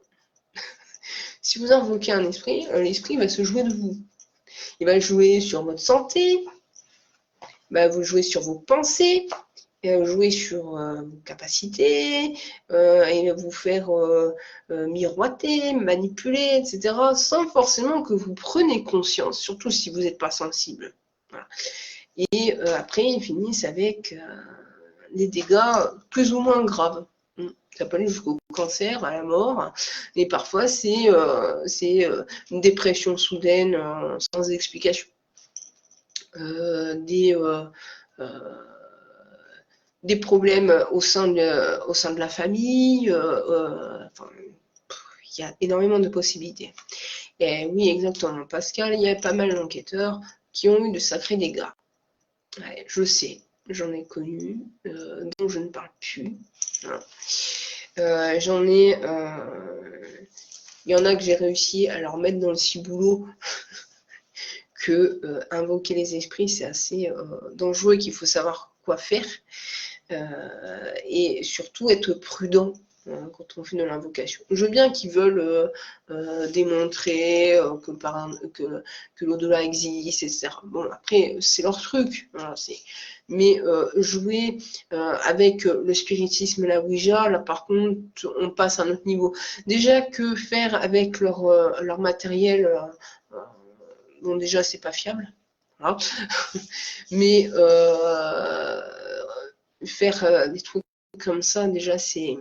Si vous invoquez un esprit, l'esprit va se jouer de vous. Il va jouer sur votre santé, il va vous jouer sur vos pensées, il va jouer sur vos capacités, il va vous faire miroiter, manipuler, etc., sans forcément que vous preniez conscience, surtout si vous n'êtes pas sensible. Voilà. Et après, ils finissent avec des dégâts plus ou moins graves. Ça peut aller jusqu'au cancer, à la mort, et parfois c'est une dépression soudaine sans explication. Des problèmes au sein de la famille, enfin, il y a énormément de possibilités. Et oui, exactement, Pascal, il y a pas mal d'enquêteurs qui ont eu de sacrés dégâts. Ouais, je sais, j'en ai connu, dont je ne parle plus. Voilà. J'en ai, il y en a que j'ai réussi à leur mettre dans le ciboulot que invoquer les esprits, c'est assez dangereux et qu'il faut savoir quoi faire. Et surtout être prudent quand on fait de l'invocation. Je veux bien qu'ils veulent démontrer que l'au-delà existe, etc. Bon, après, c'est leur truc. Voilà, mais jouer avec le spiritisme et la Ouija, là par contre, on passe à un autre niveau. Déjà que faire avec leur matériel, bon déjà c'est pas fiable. Voilà. Mais faire des trucs comme ça, déjà, c'est...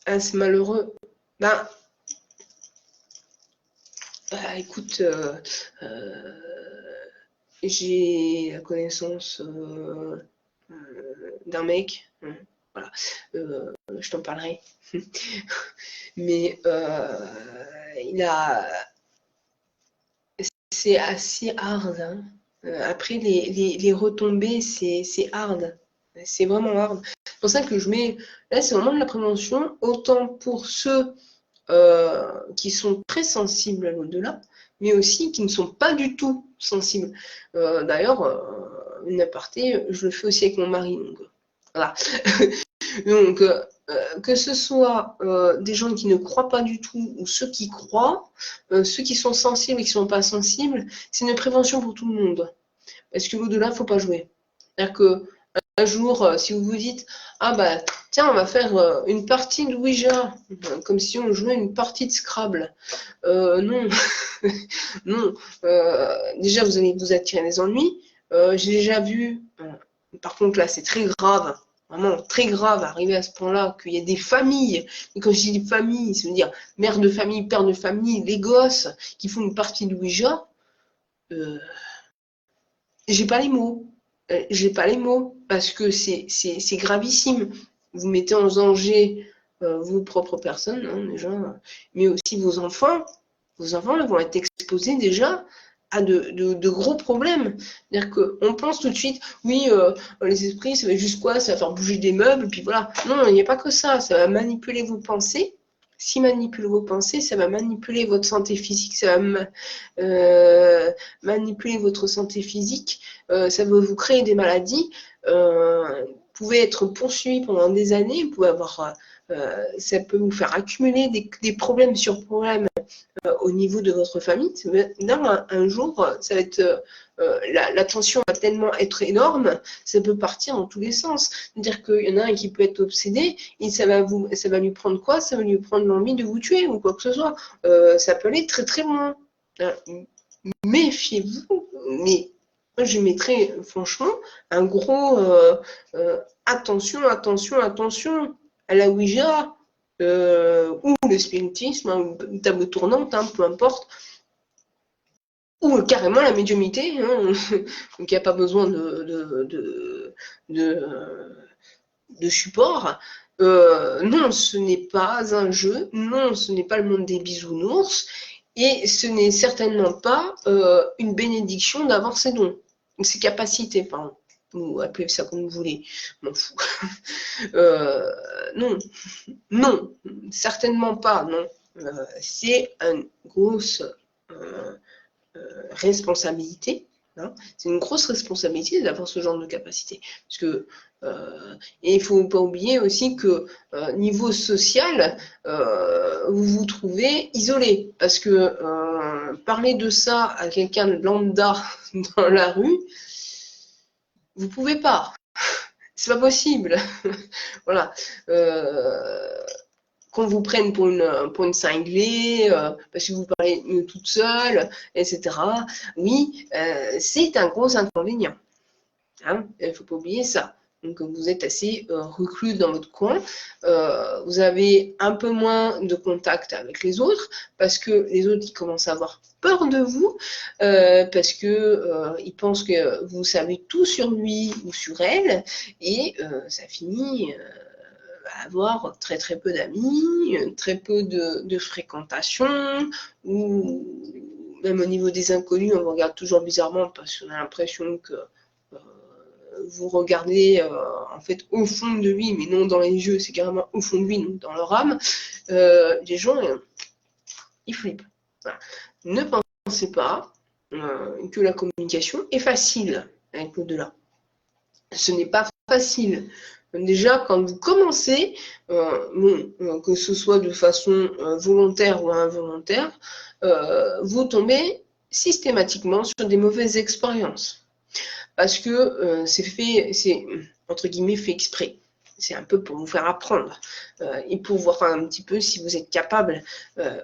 Ah, c'est malheureux. Ben, écoute, j'ai la connaissance d'un mec, voilà, je t'en parlerai. Mais c'est assez hard. Hein. Après, les retombées, c'est hard. C'est vraiment hard. C'est pour ça que je mets... Là, c'est vraiment de la prévention. Autant pour ceux qui sont très sensibles à l'au-delà, mais aussi qui ne sont pas du tout sensibles. D'ailleurs, une aparté, je le fais aussi avec mon mari. Donc, voilà. Donc, que ce soit des gens qui ne croient pas du tout ou ceux qui croient, ceux qui sont sensibles et qui ne sont pas sensibles, c'est une prévention pour tout le monde. Parce que l'au-delà, il ne faut pas jouer. C'est-à-dire qu'un jour, si vous vous dites, ah bah tiens, on va faire une partie de Ouija, comme si on jouait une partie de Scrabble. Non, non. Déjà, vous allez vous attirer des ennuis. J'ai déjà vu, par contre là, c'est très grave. Vraiment très grave, arriver à ce point-là, qu'il y ait des familles, et quand je dis des familles, ça veut dire mère de famille, père de famille, les gosses qui font une partie de Ouija, j'ai pas les mots. J'ai pas les mots, parce que c'est gravissime. Vous mettez en danger vos propres personnes, hein, déjà, mais aussi vos enfants. Vos enfants là, vont être exposés déjà à de gros problèmes. C'est-à-dire qu'on pense tout de suite, oui, les esprits, ça va juste quoi? Ça va faire bouger des meubles, puis voilà. Non, il n'y a pas que ça. Ça va manipuler vos pensées. Si manipule vos pensées, ça va manipuler votre santé physique, ça va manipuler votre santé physique, ça va vous créer des maladies. Vous pouvez être poursuivi pendant des années, vous pouvez avoir, ça peut vous faire accumuler des problèmes sur problèmes au niveau de votre famille. Là, un jour, ça va être, la tension va tellement être énorme, ça peut partir dans tous les sens. C'est-à-dire qu'il y en a un qui peut être obsédé, et ça va lui prendre quoi? Ça va lui prendre l'envie de vous tuer ou quoi que ce soit. Ça peut aller très très loin. Méfiez-vous, mais moi je mettrais franchement un gros attention, attention, attention à la Ouija ou le spiritisme, hein, ou une table tournante, hein, peu importe, ou carrément la médiumnité, hein, donc il n'y a pas besoin de support. Non, ce n'est pas un jeu, non, ce n'est pas le monde des bisounours, et ce n'est certainement pas une bénédiction d'avoir ces dons, ces capacités, pardon. Ou appelez ça comme vous voulez, m'en fous. Non, non, certainement pas, non. C'est une grosse responsabilité. Hein. C'est une grosse responsabilité d'avoir ce genre de capacité. Parce que, et il ne faut pas oublier aussi que niveau social, vous vous trouvez isolé. Parce que parler de ça à quelqu'un de lambda dans la rue, vous ne pouvez pas. C'est pas possible. Voilà. Qu'on vous prenne pour une cinglée, parce que vous parlez toute seule, etc. Oui, c'est un gros inconvénient. Hein, il ne faut pas oublier ça. Donc vous êtes assez reclus dans votre coin, vous avez un peu moins de contact avec les autres, parce que les autres ils commencent à avoir peur de vous, parce que ils pensent que vous savez tout sur lui ou sur elle, et ça finit à avoir très très peu d'amis, très peu de fréquentation, ou même au niveau des inconnus, on vous regarde toujours bizarrement parce qu'on a l'impression que vous regardez en fait au fond de lui, mais non dans les yeux, c'est carrément au fond de lui, donc dans leur âme. Les gens, ils flippent. Voilà. Ne pensez pas que la communication est facile avec l'au-delà. Ce n'est pas facile. Déjà, quand vous commencez, que ce soit de façon volontaire ou involontaire, vous tombez systématiquement sur des mauvaises expériences. Parce que c'est entre guillemets fait exprès. C'est un peu pour vous faire apprendre et pour voir un petit peu si vous êtes capable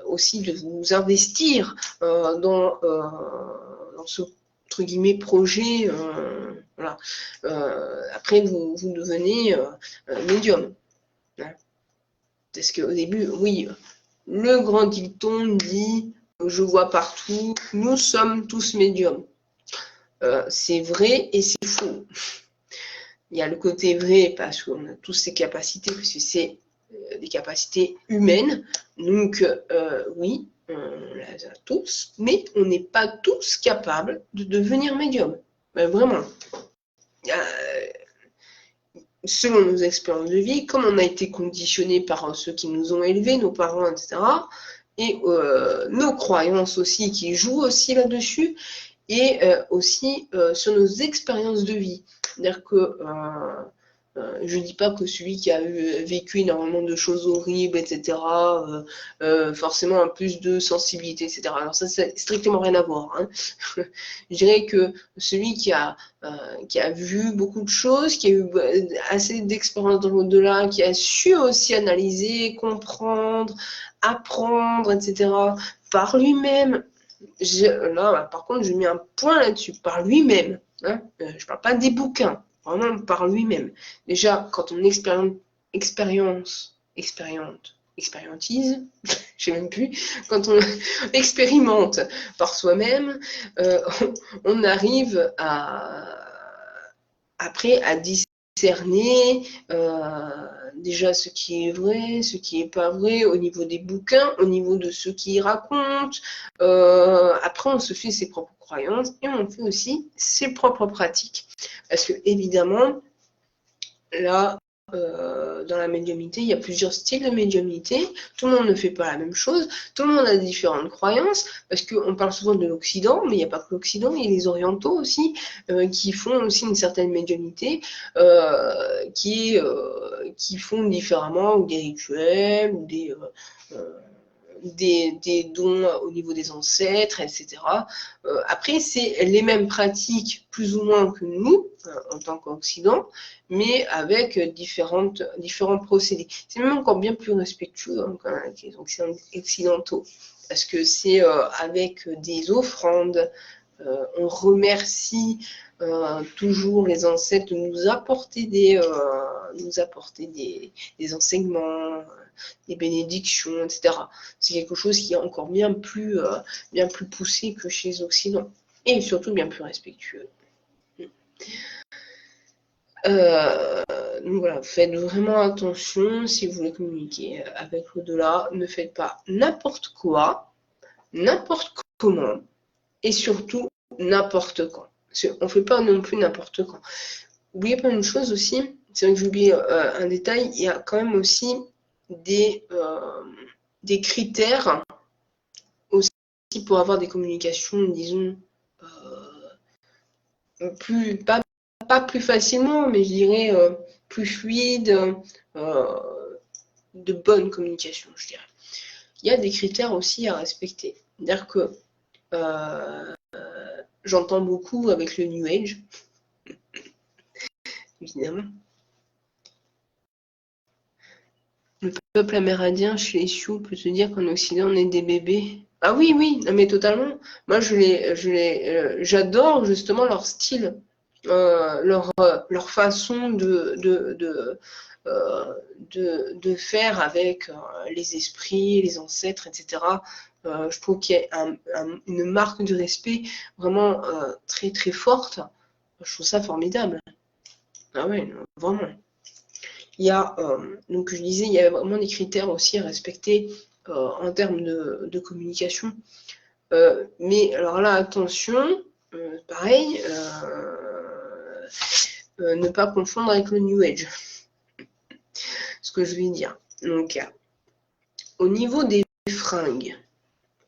aussi de vous investir dans ce entre guillemets projet. Voilà. Après, vous devenez médium. Hein. Parce qu'au début, oui, le grand dicton dit je vois partout, nous sommes tous médiums. C'est vrai et c'est faux. Il y a le côté vrai parce qu'on a tous ces capacités, parce que c'est des capacités humaines. Donc, oui, on les a tous, mais on n'est pas tous capables de devenir médium. Mais vraiment. Selon nos expériences de vie, comme on a été conditionné par ceux qui nous ont élevés, nos parents, etc., et nos croyances aussi qui jouent aussi là-dessus, et aussi sur nos expériences de vie. C'est-à-dire que je ne dis pas que celui qui a vécu énormément de choses horribles, etc., forcément a plus de sensibilité, etc. Alors ça, c'est strictement rien à voir. Hein. Je dirais que celui qui a vu beaucoup de choses, qui a eu assez d'expérience dans l'au-delà, qui a su aussi analyser, comprendre, apprendre, etc., par lui-même. Là, par contre, je mets un point là-dessus, par lui-même. Hein. Je ne parle pas des bouquins, vraiment par lui-même. Déjà, quand on expérimentise, je sais même plus, quand on expérimente par soi-même, on arrive après à discerner déjà ce qui est vrai, ce qui n'est pas vrai au niveau des bouquins, au niveau de ceux qui y racontent. Après, on se fait ses propres croyances et on fait aussi ses propres pratiques. Parce que, évidemment, là, dans la médiumnité, il y a plusieurs styles de médiumnité. Tout le monde ne fait pas la même chose. Tout le monde a différentes croyances. Parce qu'on parle souvent de l'Occident, mais il n'y a pas que l'Occident, il y a les Orientaux aussi, qui font aussi une certaine médiumnité, qui font différemment, ou des rituels, ou des dons au niveau des ancêtres, etc. Après, c'est les mêmes pratiques, plus ou moins que nous, en tant qu'Occident, mais avec différents procédés. C'est même encore bien plus respectueux hein, quand même, avec les occidentaux, parce que c'est avec des offrandes, on remercie toujours les ancêtres de nous apporter des enseignements, des bénédictions, etc. C'est quelque chose qui est encore bien plus poussé que chez les Occidentaux, et surtout bien plus respectueux. Donc voilà, faites vraiment attention si vous voulez communiquer avec l'au-delà. Ne faites pas n'importe quoi, n'importe comment, et surtout n'importe quand. On ne fait pas non plus n'importe quand. N'oubliez pas une chose aussi, c'est vrai que j'ai oublié un détail, il y a quand même aussi des critères aussi pour avoir des communications, disons, pas plus facilement, mais je dirais plus fluide, de bonne communication, je dirais. Il y a des critères aussi à respecter. C'est-à-dire que j'entends beaucoup avec le New Age, évidemment. Le peuple amérindien chez les Sioux peut te dire qu'en Occident, on est des bébés. Ah oui, oui, mais totalement. Moi, j'adore justement leur style, leur façon de faire avec les esprits, les ancêtres, etc. Je trouve qu'il y a une marque de respect vraiment très très forte. Je trouve ça formidable. Ah ouais, vraiment. Il y a, donc je disais, il y a vraiment des critères aussi à respecter en termes de communication. Mais alors là, attention, pareil, ne pas confondre avec le New Age. Ce que je vais dire. Donc, au niveau des fringues,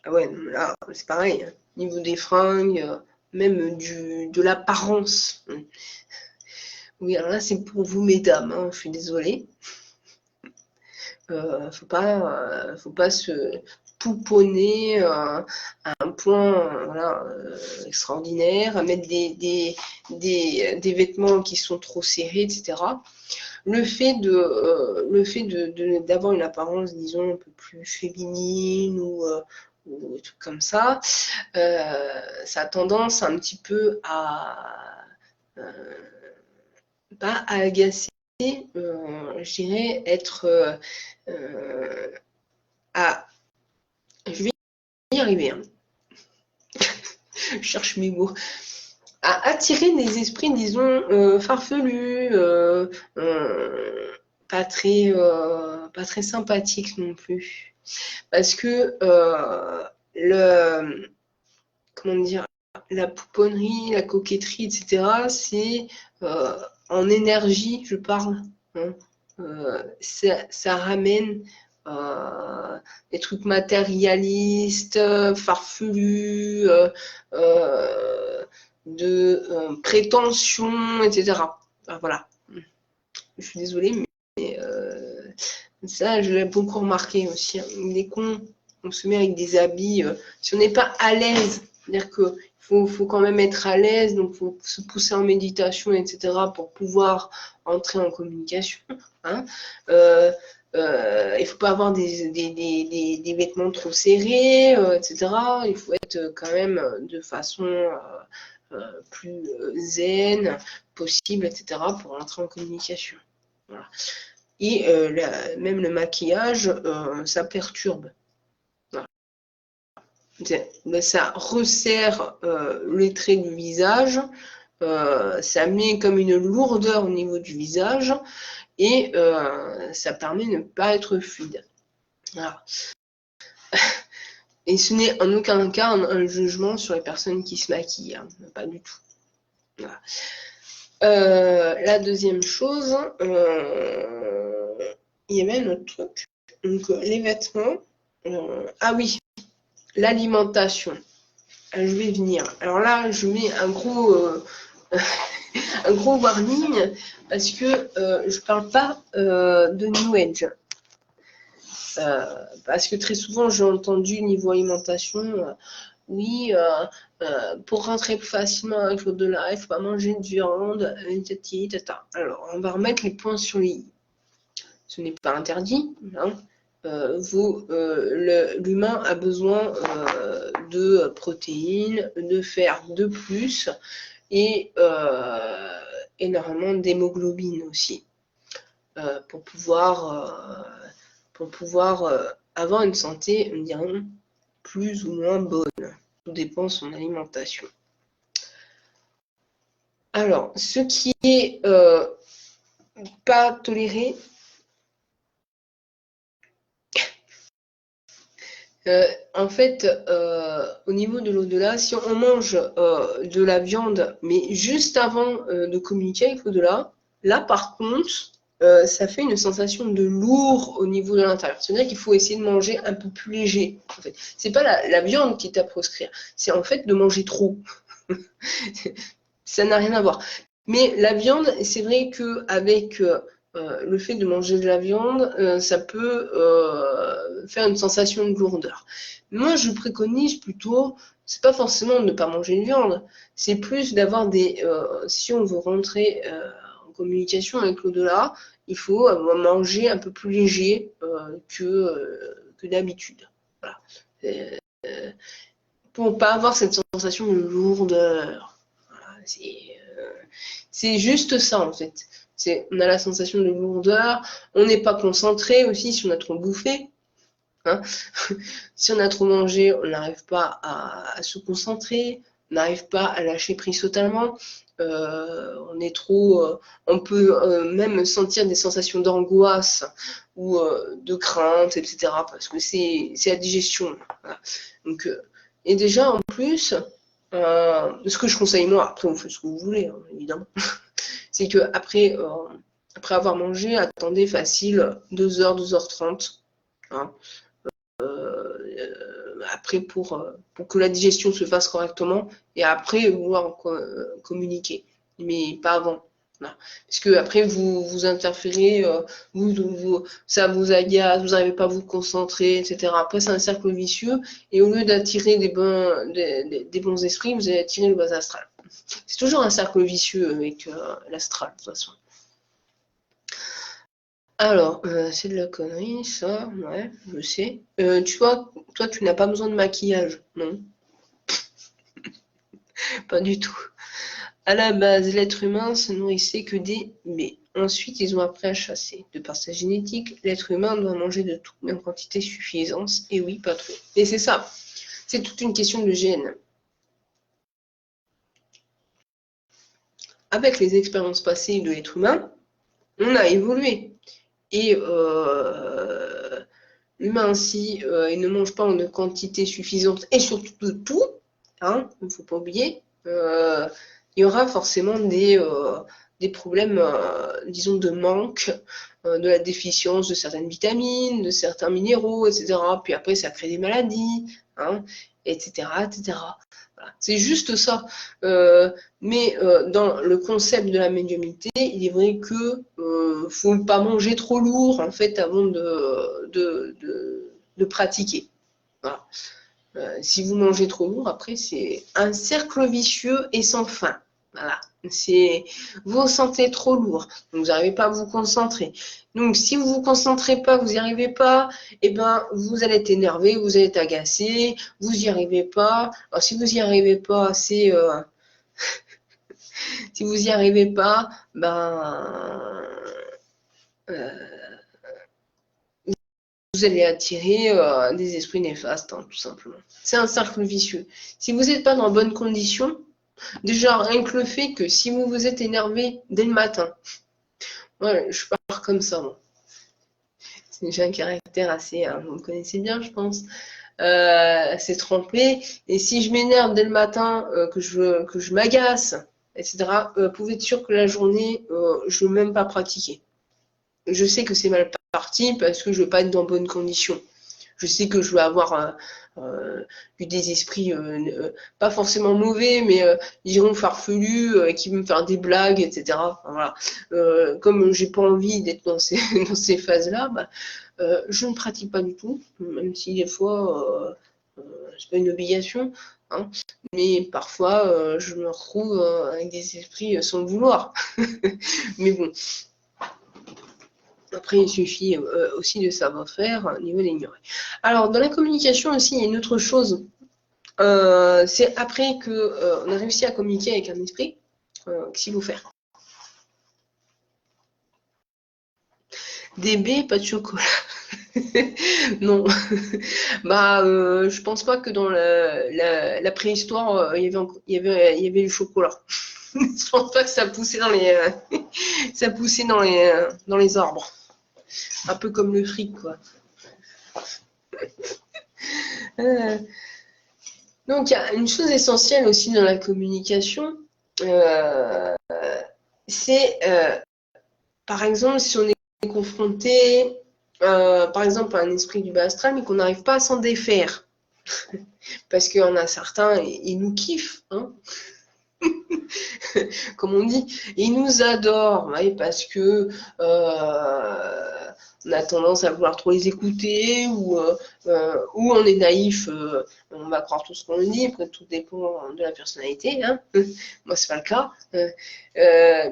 ah ouais, là, c'est pareil. Au niveau des fringues, même de l'apparence. Oui, alors là, c'est pour vous, mesdames, hein, je suis désolée. Faut pas se pouponner à un point voilà, extraordinaire, à mettre des vêtements qui sont trop serrés, etc. Le fait d'avoir une apparence, disons, un peu plus féminine ou des trucs comme ça, ça a tendance un petit peu pas à agacer, je dirais être je vais y arriver, hein. Je cherche mes mots, à attirer des esprits, disons, farfelus, pas très sympathiques non plus. Parce que comment dire, la pouponnerie, la coquetterie, etc., c'est en énergie, je parle. Hein, ça ramène des trucs matérialistes, farfelus, de prétention, etc. Enfin, voilà. Je suis désolée, mais ça, je l'ai beaucoup remarqué aussi. Hein. Il est con, on se met avec des habits. Si on n'est pas à l'aise, c'est-à-dire qu'il faut quand même être à l'aise, donc il faut se pousser en méditation, etc. pour pouvoir entrer en communication. Hein. Il ne faut pas avoir des vêtements trop serrés, etc. Il faut être quand même de façon plus zen possible, etc. pour entrer en communication. Voilà. Et même le maquillage, ça perturbe. Voilà. Ça resserre les traits du visage, ça met comme une lourdeur au niveau du visage et ça permet de ne pas être fluide. Voilà. Et ce n'est en aucun cas un jugement sur les personnes qui se maquillent, hein, pas du tout. Voilà. La deuxième chose, il y avait un autre truc. Donc, les vêtements. Ah oui, l'alimentation. Je vais venir. Alors là, je mets un gros, un gros warning parce que je parle pas de New Age. Parce que très souvent, j'ai entendu niveau alimentation, oui, pour rentrer plus facilement avec l'au-delà, il ne faut pas manger de viande, tata. Alors, on va remettre les points sur les i. Ce n'est pas interdit. Hein. L'humain a besoin de protéines, de fer de plus et énormément d'hémoglobine aussi pour pouvoir avoir une santé, on dirait, plus ou moins bonne. Tout dépend de son alimentation. Alors, ce qui est pas toléré, en fait, au niveau de l'au-delà, si on mange de la viande, mais juste avant de communiquer avec l'au-delà, là par contre, ça fait une sensation de lourd au niveau de l'intérieur. C'est-à-dire qu'il faut essayer de manger un peu plus léger. En fait, c'est pas la viande qui est à proscrire, c'est en fait de manger trop. Ça n'a rien à voir. Mais la viande, c'est vrai qu'avec le fait de manger de la viande, ça peut faire une sensation de lourdeur. Moi, je préconise plutôt, c'est pas forcément de ne pas manger de viande, c'est plus d'avoir des... si on veut rentrer en communication avec l'au-delà, il faut manger un peu plus léger que d'habitude. Voilà. Pour pas avoir cette sensation de lourdeur. Voilà, c'est juste ça en fait. On a la sensation de lourdeur, on n'est pas concentré aussi si on a trop bouffé. Hein. Si on a trop mangé, on n'arrive pas à se concentrer, on n'arrive pas à lâcher prise totalement. On est trop, on peut même sentir des sensations d'angoisse ou de crainte, etc. Parce que c'est la digestion. Voilà. Donc, et déjà en plus, ce que je conseille moi, après on fait ce que vous voulez, hein, évidemment, c'est que après avoir mangé, attendez facile 2h, 2h30. Hein, après pour que la digestion se fasse correctement et après pouvoir communiquer, mais pas avant. Voilà. Parce que après vous interférez, ça vous agace, vous n'arrivez pas à vous concentrer, etc. Après c'est un cercle vicieux et au lieu d'attirer des bons esprits, vous allez attirer le bas astral. C'est toujours un cercle vicieux avec l'astral de toute façon. Alors, c'est de la connerie, ça, ouais, je sais. Tu vois, toi, tu n'as pas besoin de maquillage, non? Pas du tout. À la base, l'être humain se nourrissait que des baies. Ensuite, ils ont appris à chasser. De par sa génétique, l'être humain doit manger de tout, mais en quantité suffisante, et oui, pas trop. Et c'est ça, c'est toute une question de gène. Avec les expériences passées de l'être humain, on a évolué. Et l'humain, si il ne mange pas en quantité suffisante et surtout de tout, hein, il ne faut pas oublier, il y aura forcément des des problèmes, disons, de manque, de la déficience de certaines vitamines, de certains minéraux, etc. Puis après, ça crée des maladies, hein, etc., etc. Voilà. C'est juste ça. Mais dans le concept de la médiumnité, il est vrai que faut pas manger trop lourd, en fait, avant de pratiquer. Voilà. Si vous mangez trop lourd, après, c'est un cercle vicieux et sans fin. Voilà. Vous vous sentez trop lourd, donc vous n'arrivez pas à vous concentrer. Donc, si vous vous concentrez pas, vous n'y arrivez pas, eh ben, vous allez être énervé, vous allez être agacé, vous n'y arrivez pas. Alors, si vous n'y arrivez pas, si vous n'y arrivez pas, ben, vous allez attirer des esprits néfastes, hein, tout simplement. C'est un cercle vicieux. Si vous n'êtes pas dans bonnes conditions, déjà, rien que le fait que si vous vous êtes énervé dès le matin, ouais, je pars comme ça, moi. J'ai un caractère assez, hein, vous me connaissez bien, je pense, assez trempé. Et si je m'énerve dès le matin, que je m'agace, etc., pouvez être sûr que la journée, je ne veux même pas pratiquer. Je sais que c'est mal parti parce que je ne vais pas être dans bonnes conditions. Je sais que je vais avoir eu des esprits pas forcément mauvais, mais diront farfelus, qui vont me faire des blagues, etc. Enfin, voilà. Comme j'ai pas envie d'être dans ces phases-là, bah, je ne pratique pas du tout, même si des fois c'est pas une obligation, hein, mais parfois je me retrouve avec des esprits sans le vouloir. Mais bon. Après, il suffit aussi de savoir faire au niveau d'ignorer. Alors, dans la communication aussi, il y a une autre chose. C'est après qu'on a réussi à communiquer avec un esprit, qu'est-ce faut faire? Des baies, pas de chocolat. Non. Bah, je pense pas que dans la préhistoire, il y avait le chocolat. Je pense pas que ça poussait dans les arbres. Un peu comme le fric, quoi. Donc, il y a une chose essentielle aussi dans la communication, c'est, par exemple, si on est confronté, par exemple, à un esprit du bas astral, mais qu'on n'arrive pas à s'en défaire, parce qu'il y en a certains, ils nous kiffent, hein. Comme on dit, ils nous adorent, ouais, parce que on a tendance à vouloir trop les écouter, ou on est naïf, on va croire tout ce qu'on dit, après tout dépend de la personnalité, hein. Moi c'est pas le cas,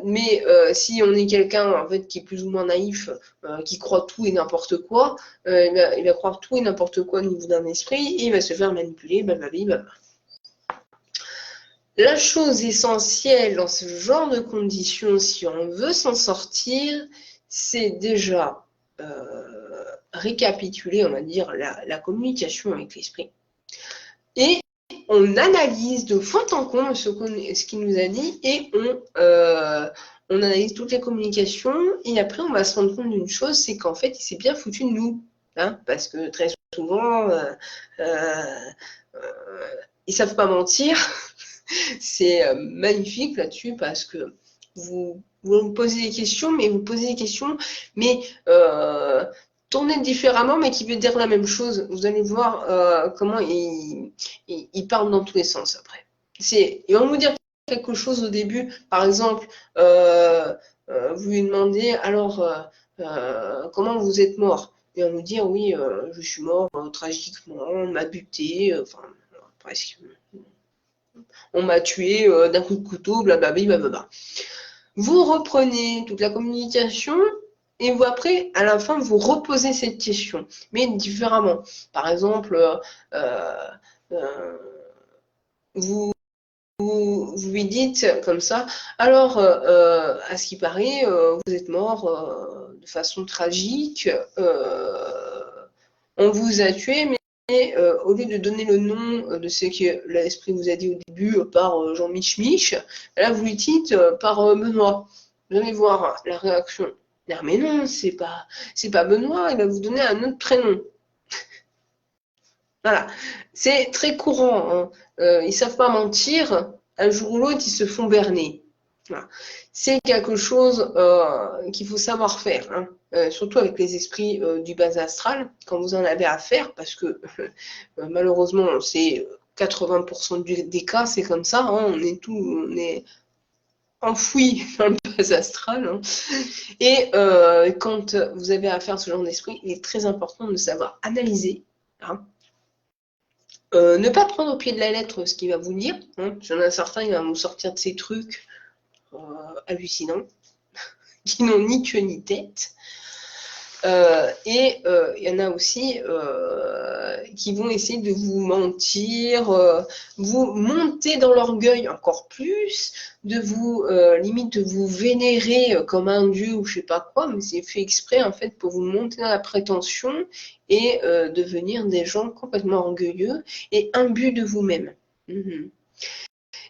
mais si on est quelqu'un en fait qui est plus ou moins naïf, qui croit tout et n'importe quoi, il va croire tout et n'importe quoi au niveau d'un esprit, et il va se faire manipuler, blablabla. La chose essentielle dans ce genre de conditions, si on veut s'en sortir, c'est déjà récapituler, on va dire, la communication avec l'esprit. Et on analyse de fond en comble ce qu'il nous a dit, et on analyse toutes les communications, et après on va se rendre compte d'une chose, c'est qu'en fait il s'est bien foutu de nous, hein, parce que très souvent ils savent pas mentir. C'est magnifique là-dessus parce que vous me posez des questions, mais vous posez des questions, mais tournez différemment, mais qui veut dire la même chose. Vous allez voir comment il parle dans tous les sens après. Ils vont vous dire quelque chose au début, par exemple, vous lui demandez alors comment vous êtes mort, et on vous dire oui, je suis mort tragiquement, on m'a buté, enfin presque. On m'a tué d'un coup de couteau, blablabla. Vous reprenez toute la communication et vous, après, à la fin, vous reposez cette question, mais différemment. Par exemple, vous lui dites comme ça, alors, à ce qui paraît, vous êtes mort de façon tragique, on vous a tué, mais au lieu de donner le nom de ce que l'esprit vous a dit au début par Jean Mich, là vous lui dites par Benoît. Vous allez voir la réaction. Non, mais non, c'est pas Benoît, il va vous donner un autre prénom. Voilà, c'est très courant, hein. Ils savent pas mentir. Un jour ou l'autre, ils se font berner. Voilà. C'est quelque chose qu'il faut savoir faire, hein. Surtout avec les esprits du bas astral, quand vous en avez à faire, parce que malheureusement, c'est 80% des cas, c'est comme ça, hein, on est enfoui dans le bas astral, hein. Et quand vous avez affaire à ce genre d'esprit, il est très important de savoir analyser, hein. Ne pas prendre au pied de la lettre ce qu'il va vous dire, hein. Il y en a certains, il va vous sortir de ces trucs hallucinants, qui n'ont ni queue ni tête. Et il y en a aussi qui vont essayer de vous mentir, vous monter dans l'orgueil encore plus, de vous limite de vous vénérer comme un dieu ou je sais pas quoi, mais c'est fait exprès en fait pour vous monter dans la prétention et devenir des gens complètement orgueilleux et imbus de vous-même.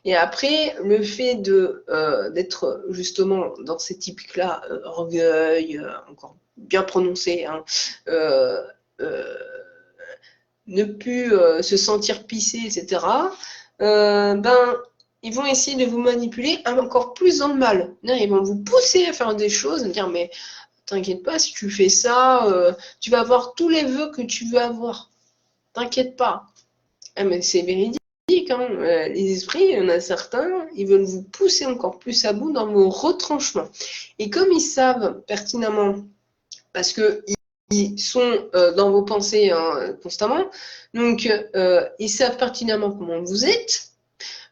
Et après, le fait d'être justement dans ces typiques-là, orgueil, encore bien prononcé, hein, ne plus se sentir pissé, etc., ils vont essayer de vous manipuler encore plus dans le mal. Ils vont vous pousser à faire des choses, dire mais t'inquiète pas, si tu fais ça, tu vas avoir tous les vœux que tu veux avoir. T'inquiète pas. Ah, mais c'est véridique. Hein. Les esprits, il y en a certains, ils veulent vous pousser encore plus à bout dans vos retranchements. Et comme ils savent pertinemment, parce qu'ils sont dans vos pensées constamment, donc ils savent pertinemment comment vous êtes,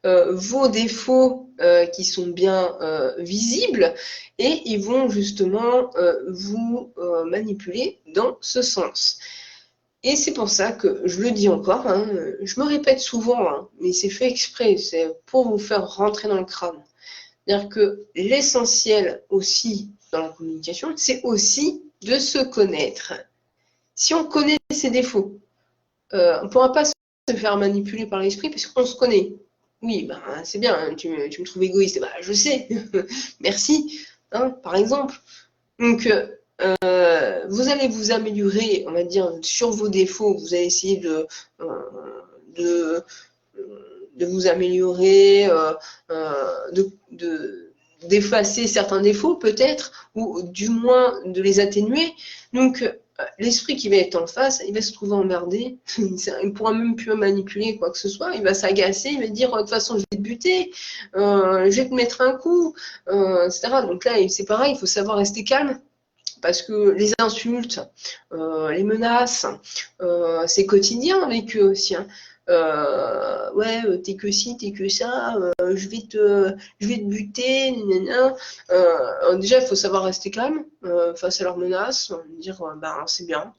vos défauts qui sont bien visibles, et ils vont justement vous manipuler dans ce sens. Et c'est pour ça que je le dis encore, hein, je me répète souvent, hein, mais c'est fait exprès, c'est pour vous faire rentrer dans le crâne. C'est-à-dire que l'essentiel aussi dans la communication, c'est aussi de se connaître. Si on connaît ses défauts, on ne pourra pas se faire manipuler par l'esprit parce qu'on se connaît. Oui, ben, c'est bien, hein, tu me trouves égoïste, ben, je sais, merci, hein, par exemple. Donc, vous allez vous améliorer, on va dire, sur vos défauts. Vous allez essayer de vous améliorer, d'effacer certains défauts peut-être, ou du moins de les atténuer. Donc, l'esprit qui va être en face, il va se trouver emmerdé. Il ne pourra même plus manipuler quoi que ce soit. Il va s'agacer, il va dire de toute façon je vais te buter, je vais te mettre un coup, etc. Donc là, c'est pareil, il faut savoir rester calme. Parce que les insultes, les menaces, c'est quotidien avec eux aussi. Hein. Ouais, t'es que ci, t'es que ça, je vais te buter, nanana. Déjà, il faut savoir rester calme face à leurs menaces, dire ben c'est bien.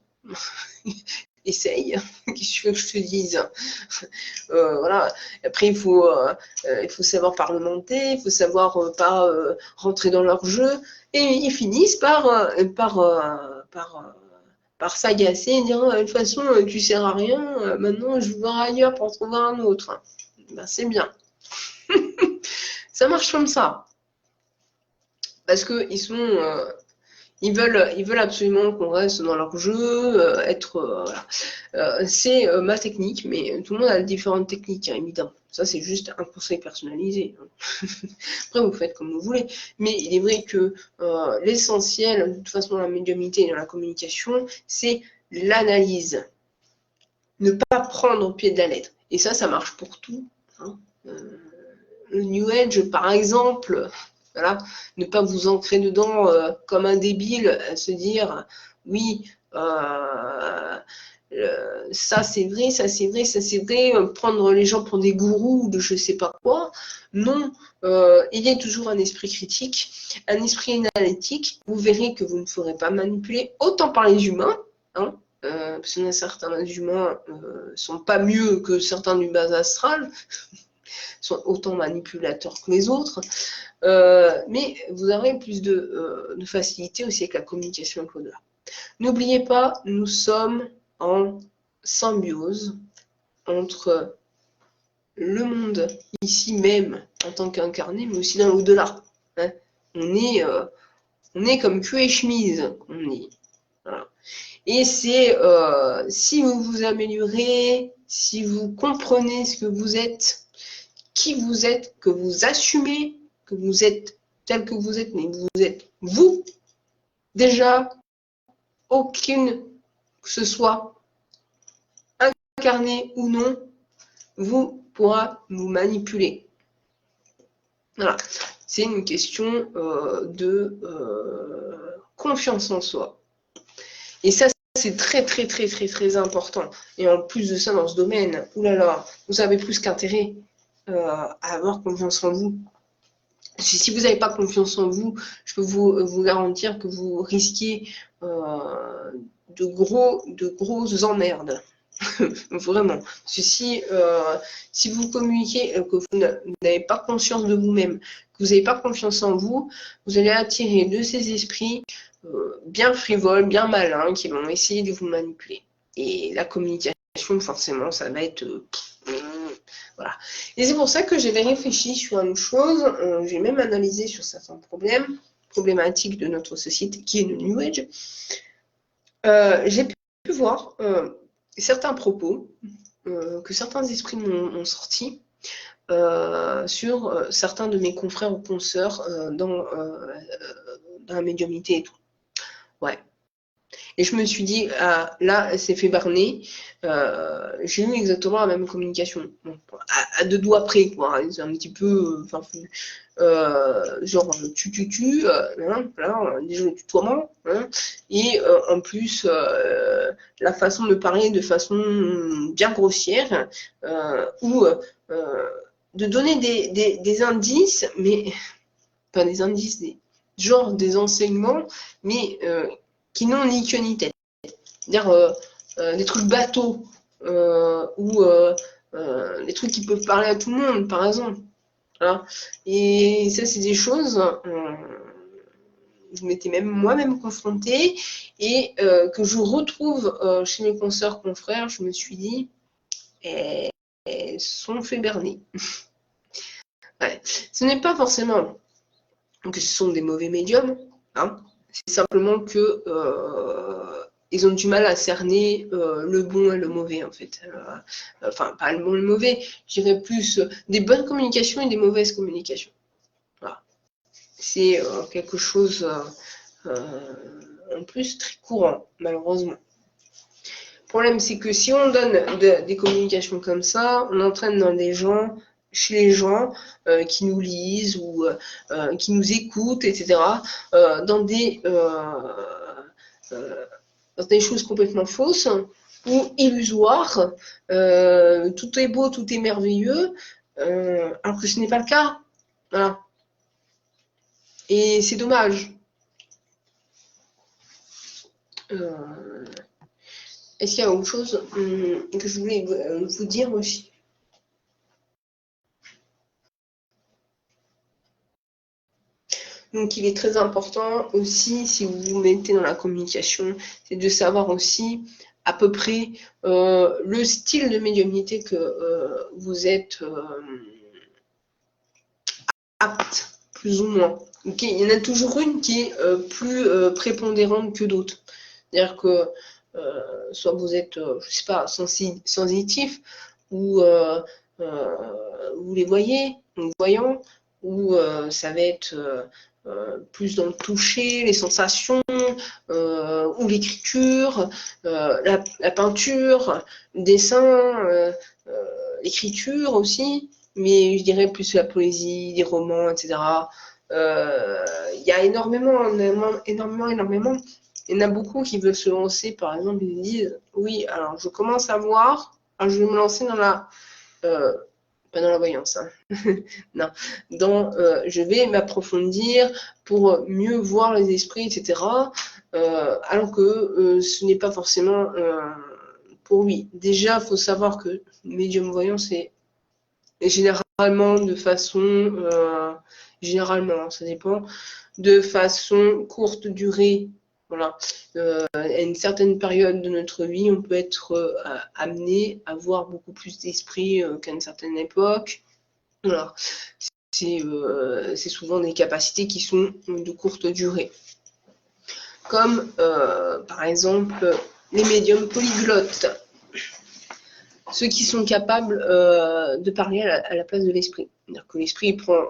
Essaye, qu'est-ce que je te dise, voilà. Après, il faut savoir parlementer, il faut savoir pas rentrer dans leur jeu, et ils finissent par s'agacer et dire de toute façon tu sers à rien, maintenant je vais voir ailleurs pour trouver un autre. Ben, c'est bien. Ça marche comme ça. Parce qu'ils sont ils veulent absolument qu'on reste dans leur jeu, être voilà. C'est ma technique, mais tout le monde a différentes techniques, hein, évidemment. Ça, c'est juste un conseil personnalisé. Après, vous faites comme vous voulez. Mais il est vrai que l'essentiel, de toute façon, dans la médiumnité et dans la communication, c'est l'analyse. Ne pas prendre au pied de la lettre. Et ça marche pour tout. Hein. Le New Age, par exemple, voilà, ne pas vous ancrer dedans comme un débile, à se dire oui, ça c'est vrai, ça c'est vrai, ça c'est vrai, prendre les gens pour des gourous ou de je sais pas quoi. Non, ayez toujours un esprit critique, un esprit analytique. Vous verrez que vous ne ferez pas manipuler autant par les humains, hein, parce que certains humains sont pas mieux que certains du bas astral, sont autant manipulateurs que les autres. Mais vous aurez plus de facilité aussi avec la communication avec l'au-delà. N'oubliez pas, nous sommes en symbiose entre le monde ici même en tant qu'incarné, mais aussi dans l'au-delà. Hein. On est comme cul et chemise, on dit. Voilà. Et c'est si vous vous améliorez, si vous comprenez ce que vous êtes, qui vous êtes, que vous assumez, que vous êtes tel que vous êtes, mais vous êtes vous, déjà, aucune que ce soit incarné ou non, vous pourra vous manipuler. Voilà, c'est une question de confiance en soi. Et ça, c'est très, très, très, très, très important. Et en plus de ça, dans ce domaine, oulala, vous avez plus qu'intérêt à avoir confiance en vous. Si vous n'avez pas confiance en vous, je peux vous garantir que vous risquez de grosses emmerdes. Vraiment. Parce que si vous communiquez, que vous n'avez pas conscience de vous-même, que vous n'avez pas confiance en vous, vous allez attirer de ces esprits bien frivoles, bien malins, qui vont essayer de vous manipuler. Et la communication, forcément, ça va être... voilà. Et c'est pour ça que j'avais réfléchi sur une chose, j'ai même analysé sur certains problématiques de notre société, qui est le New Age. J'ai pu voir certains propos que certains esprits m'ont sortis sur certains de mes confrères ou consoeurs dans la médiumnité et tout. Ouais. Et je me suis dit, ah, là, c'est fait barner. J'ai eu exactement la même communication. Bon, à deux doigts près, quoi. C'est un petit peu genre voilà, déjà le tutoiement. Hein, et en plus, la façon de parler de façon bien grossière, ou de donner des indices, mais pas des indices, genre des enseignements, mais qui n'ont ni queue ni tête. C'est-à-dire des trucs bateaux ou des trucs qui peuvent parler à tout le monde, par exemple. Voilà. Et ça, c'est des choses je m'étais même moi-même confrontée et que je retrouve chez mes consoeurs confrères, je me suis dit, elles sont fait berner. Ouais. Ce n'est pas forcément que ce sont des mauvais médiums, hein. C'est simplement que ils ont du mal à cerner le bon et le mauvais, en fait. Enfin, pas le bon et le mauvais, je dirais plus des bonnes communications et des mauvaises communications. Voilà. C'est quelque chose en plus très courant, malheureusement. Le problème, c'est que si on donne des communications comme ça, on entraîne chez les gens qui nous lisent ou qui nous écoutent, etc., dans des choses complètement fausses ou illusoires. Tout est beau, tout est merveilleux, alors que ce n'est pas le cas. Voilà. Et c'est dommage. Est-ce qu'il y a autre chose que je voulais vous dire aussi? Donc, il est très important aussi, si vous vous mettez dans la communication, c'est de savoir aussi à peu près le style de médiumnité que vous êtes apte, plus ou moins. Okay, il y en a toujours une qui est plus prépondérante que d'autres. C'est-à-dire que soit vous êtes, je sais pas, sensitif, ou vous les voyez, donc voyant, ou ça va être plus dans le toucher, les sensations, ou l'écriture, la peinture, le dessin, l'écriture aussi, mais je dirais plus la poésie, les romans, etc. Il y a énormément. Il y en a beaucoup qui veulent se lancer, par exemple, ils disent, oui, alors je commence à voir, alors je vais me lancer dans la... pas dans la voyance, hein. Non, je vais m'approfondir pour mieux voir les esprits, etc. Alors que ce n'est pas forcément pour lui. Déjà, il faut savoir que médium voyant, c'est généralement de façon... généralement, ça dépend, de façon courte durée. Voilà. À une certaine période de notre vie, on peut être amené à voir beaucoup plus d'esprit qu'à une certaine époque. Voilà. C'est souvent des capacités qui sont de courte durée. Comme par exemple les médiums polyglottes. Ceux qui sont capables de parler à la place de l'esprit. C'est-à-dire que l'esprit prend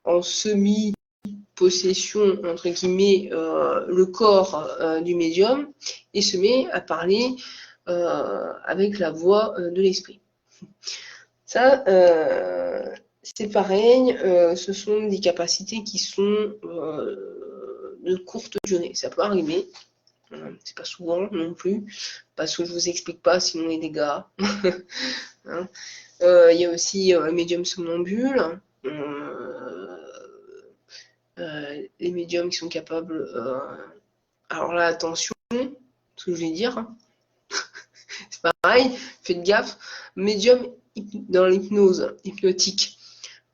en semi-possession, entre guillemets, le corps du médium et se met à parler avec la voix de l'esprit. Ça, c'est pareil, ce sont des capacités qui sont de courte durée. Ça peut arriver, c'est pas souvent non plus, parce que je vous explique pas sinon les dégâts. Hein. Il y a aussi un médium somnambule, les médiums qui sont capables. Alors là, attention, ce que je vais dire, hein. C'est pareil, faites gaffe. Médium dans l'hypnose, hypnotique.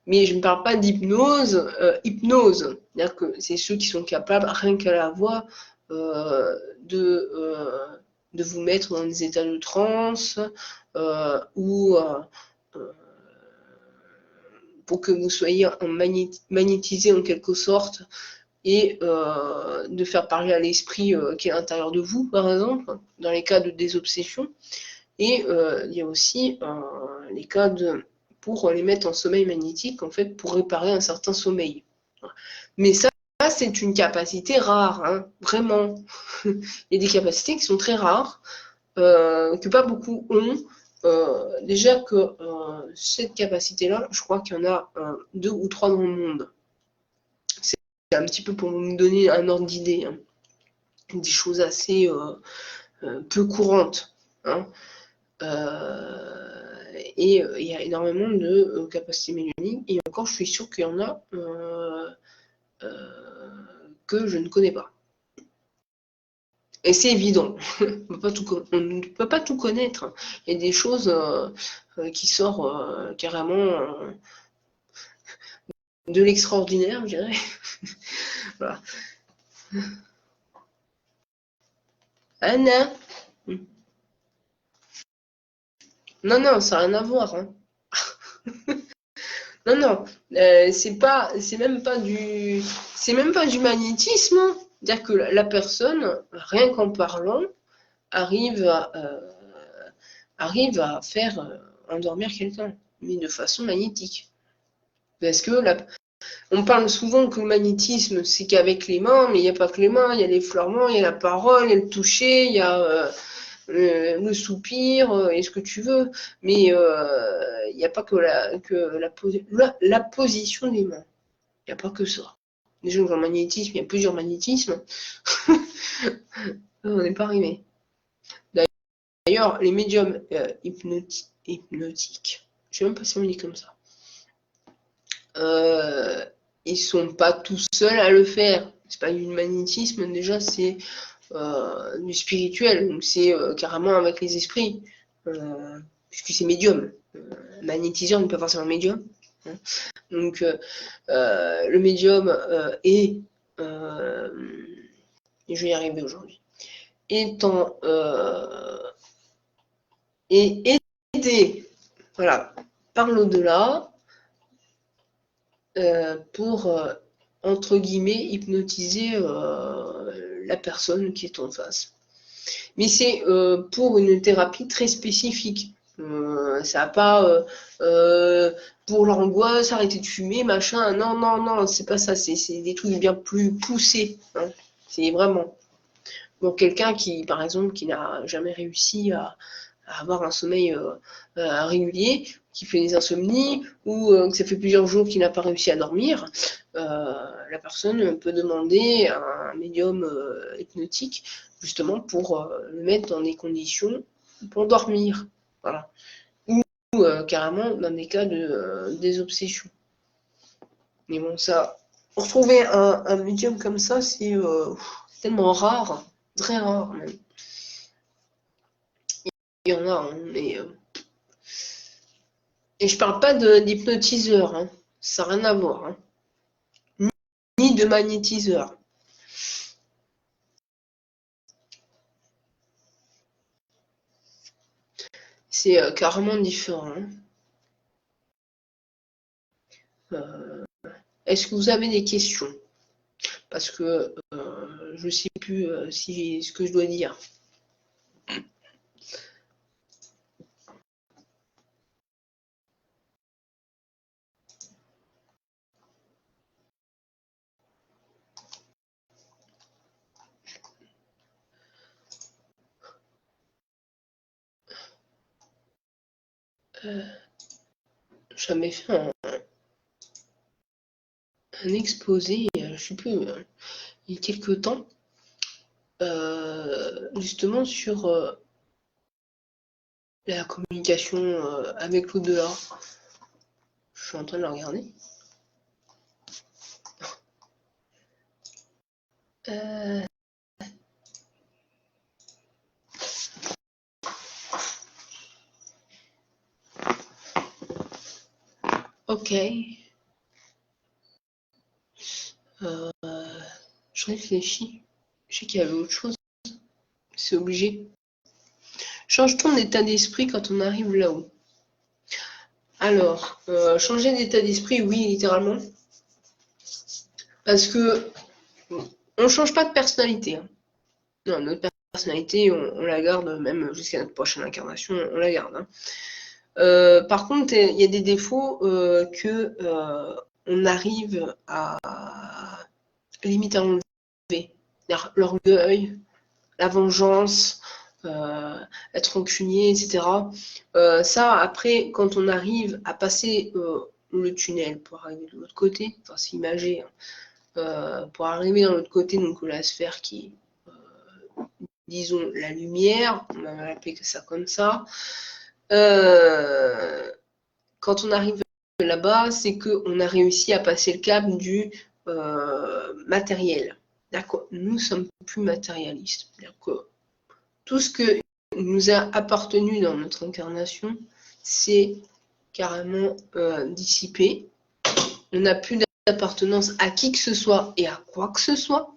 Mais je ne parle pas d'hypnose, hypnose. C'est-à-dire que c'est ceux qui sont capables, rien qu'à la voix, de vous mettre dans des états de transe ou pour que vous soyez magnétisé en quelque sorte et de faire parler à l'esprit qui est à l'intérieur de vous, par exemple, dans les cas de désobsession. Et il y a aussi les cas pour les mettre en sommeil magnétique, en fait, pour réparer un certain sommeil. Mais ça c'est une capacité rare, hein, vraiment. Il y a des capacités qui sont très rares, que pas beaucoup ont. Déjà que cette capacité-là, je crois qu'il y en a 2 ou 3 dans le monde. C'est un petit peu pour me donner un ordre d'idée, hein. Des choses assez peu courantes, hein. Et il y a énormément de capacités médiumniques. Et encore, je suis sûre qu'il y en a que je ne connais pas. Et c'est évident. On ne peut pas tout connaître. Il y a des choses qui sortent carrément de l'extraordinaire, je dirais. Voilà. Anna. Non, ça n'a rien à voir, hein. Non, c'est même pas du magnétisme, hein. C'est-à-dire que la personne, rien qu'en parlant, arrive à faire endormir quelqu'un, mais de façon magnétique. Parce que on parle souvent que le magnétisme, c'est qu'avec les mains, mais il n'y a pas que les mains, il y a l'effleurement, il y a la parole, il y a le toucher, il y a le soupir, et ce que tu veux, mais il n'y a pas que la position des mains. Il n'y a pas que ça. Déjà, dans le magnétisme, il y a plusieurs magnétismes. On n'est pas arrivé. D'ailleurs, les médiums hypnotiques, je sais même pas si on dit comme ça, ils sont pas tout seuls à le faire. C'est pas du magnétisme, déjà, c'est du spirituel. Donc, c'est carrément avec les esprits. Puisque c'est médium. Magnétiseur n'est pas forcément médium. Hein. Donc, le médium est. Et je vais y arriver aujourd'hui. Étant. Et aidé. Voilà. Par l'au-delà. Pour, entre guillemets, hypnotiser la personne qui est en face. Mais c'est pour une thérapie très spécifique. Ça n'a pas pour l'angoisse, arrêter de fumer, machin. Non, c'est pas ça. C'est des trucs bien plus poussés. Hein. C'est vraiment. Pour quelqu'un qui, par exemple, qui n'a jamais réussi à avoir un sommeil régulier, qui fait des insomnies, ou que ça fait plusieurs jours qu'il n'a pas réussi à dormir, la personne peut demander à un médium hypnotique, justement pour le mettre dans des conditions pour dormir. Voilà. Ou carrément dans des cas de désobsession. Mais bon, ça, retrouver un médium comme ça, c'est tellement rare, très rare même. Il y en a, hein, mais et je parle pas d'hypnotiseur, hein. Ça n'a rien à voir, hein. Ni de magnétiseur. C'est carrément différent. Est-ce que vous avez des questions? Parce que je ne sais plus ce que je dois dire. J'avais fait un exposé, je sais plus, il y a quelques temps, justement sur la communication avec l'au-delà. Je suis en train de le regarder. Ok. Je réfléchis. Je sais qu'il y avait autre chose. C'est obligé. Change ton état d'esprit quand on arrive là-haut. Alors, changer d'état d'esprit, oui, littéralement. Parce que on change pas de personnalité. Hein. Non, notre personnalité, on la garde même jusqu'à notre prochaine incarnation, on la garde. Hein. Par contre, il y a des défauts que on arrive à limite à enlever. L'orgueil, la vengeance, être rancunier, etc. Ça, après, quand on arrive à passer le tunnel pour arriver de l'autre côté, enfin c'est imagé, hein, pour arriver de l'autre côté, donc la sphère qui est, disons, la lumière, on va l'appeler que ça comme ça. Quand on arrive là-bas, c'est qu'on a réussi à passer le cap du matériel. Nous sommes plus matérialistes. Que tout ce que nous a appartenu dans notre incarnation, c'est carrément dissipé. On n'a plus d'appartenance à qui que ce soit et à quoi que ce soit.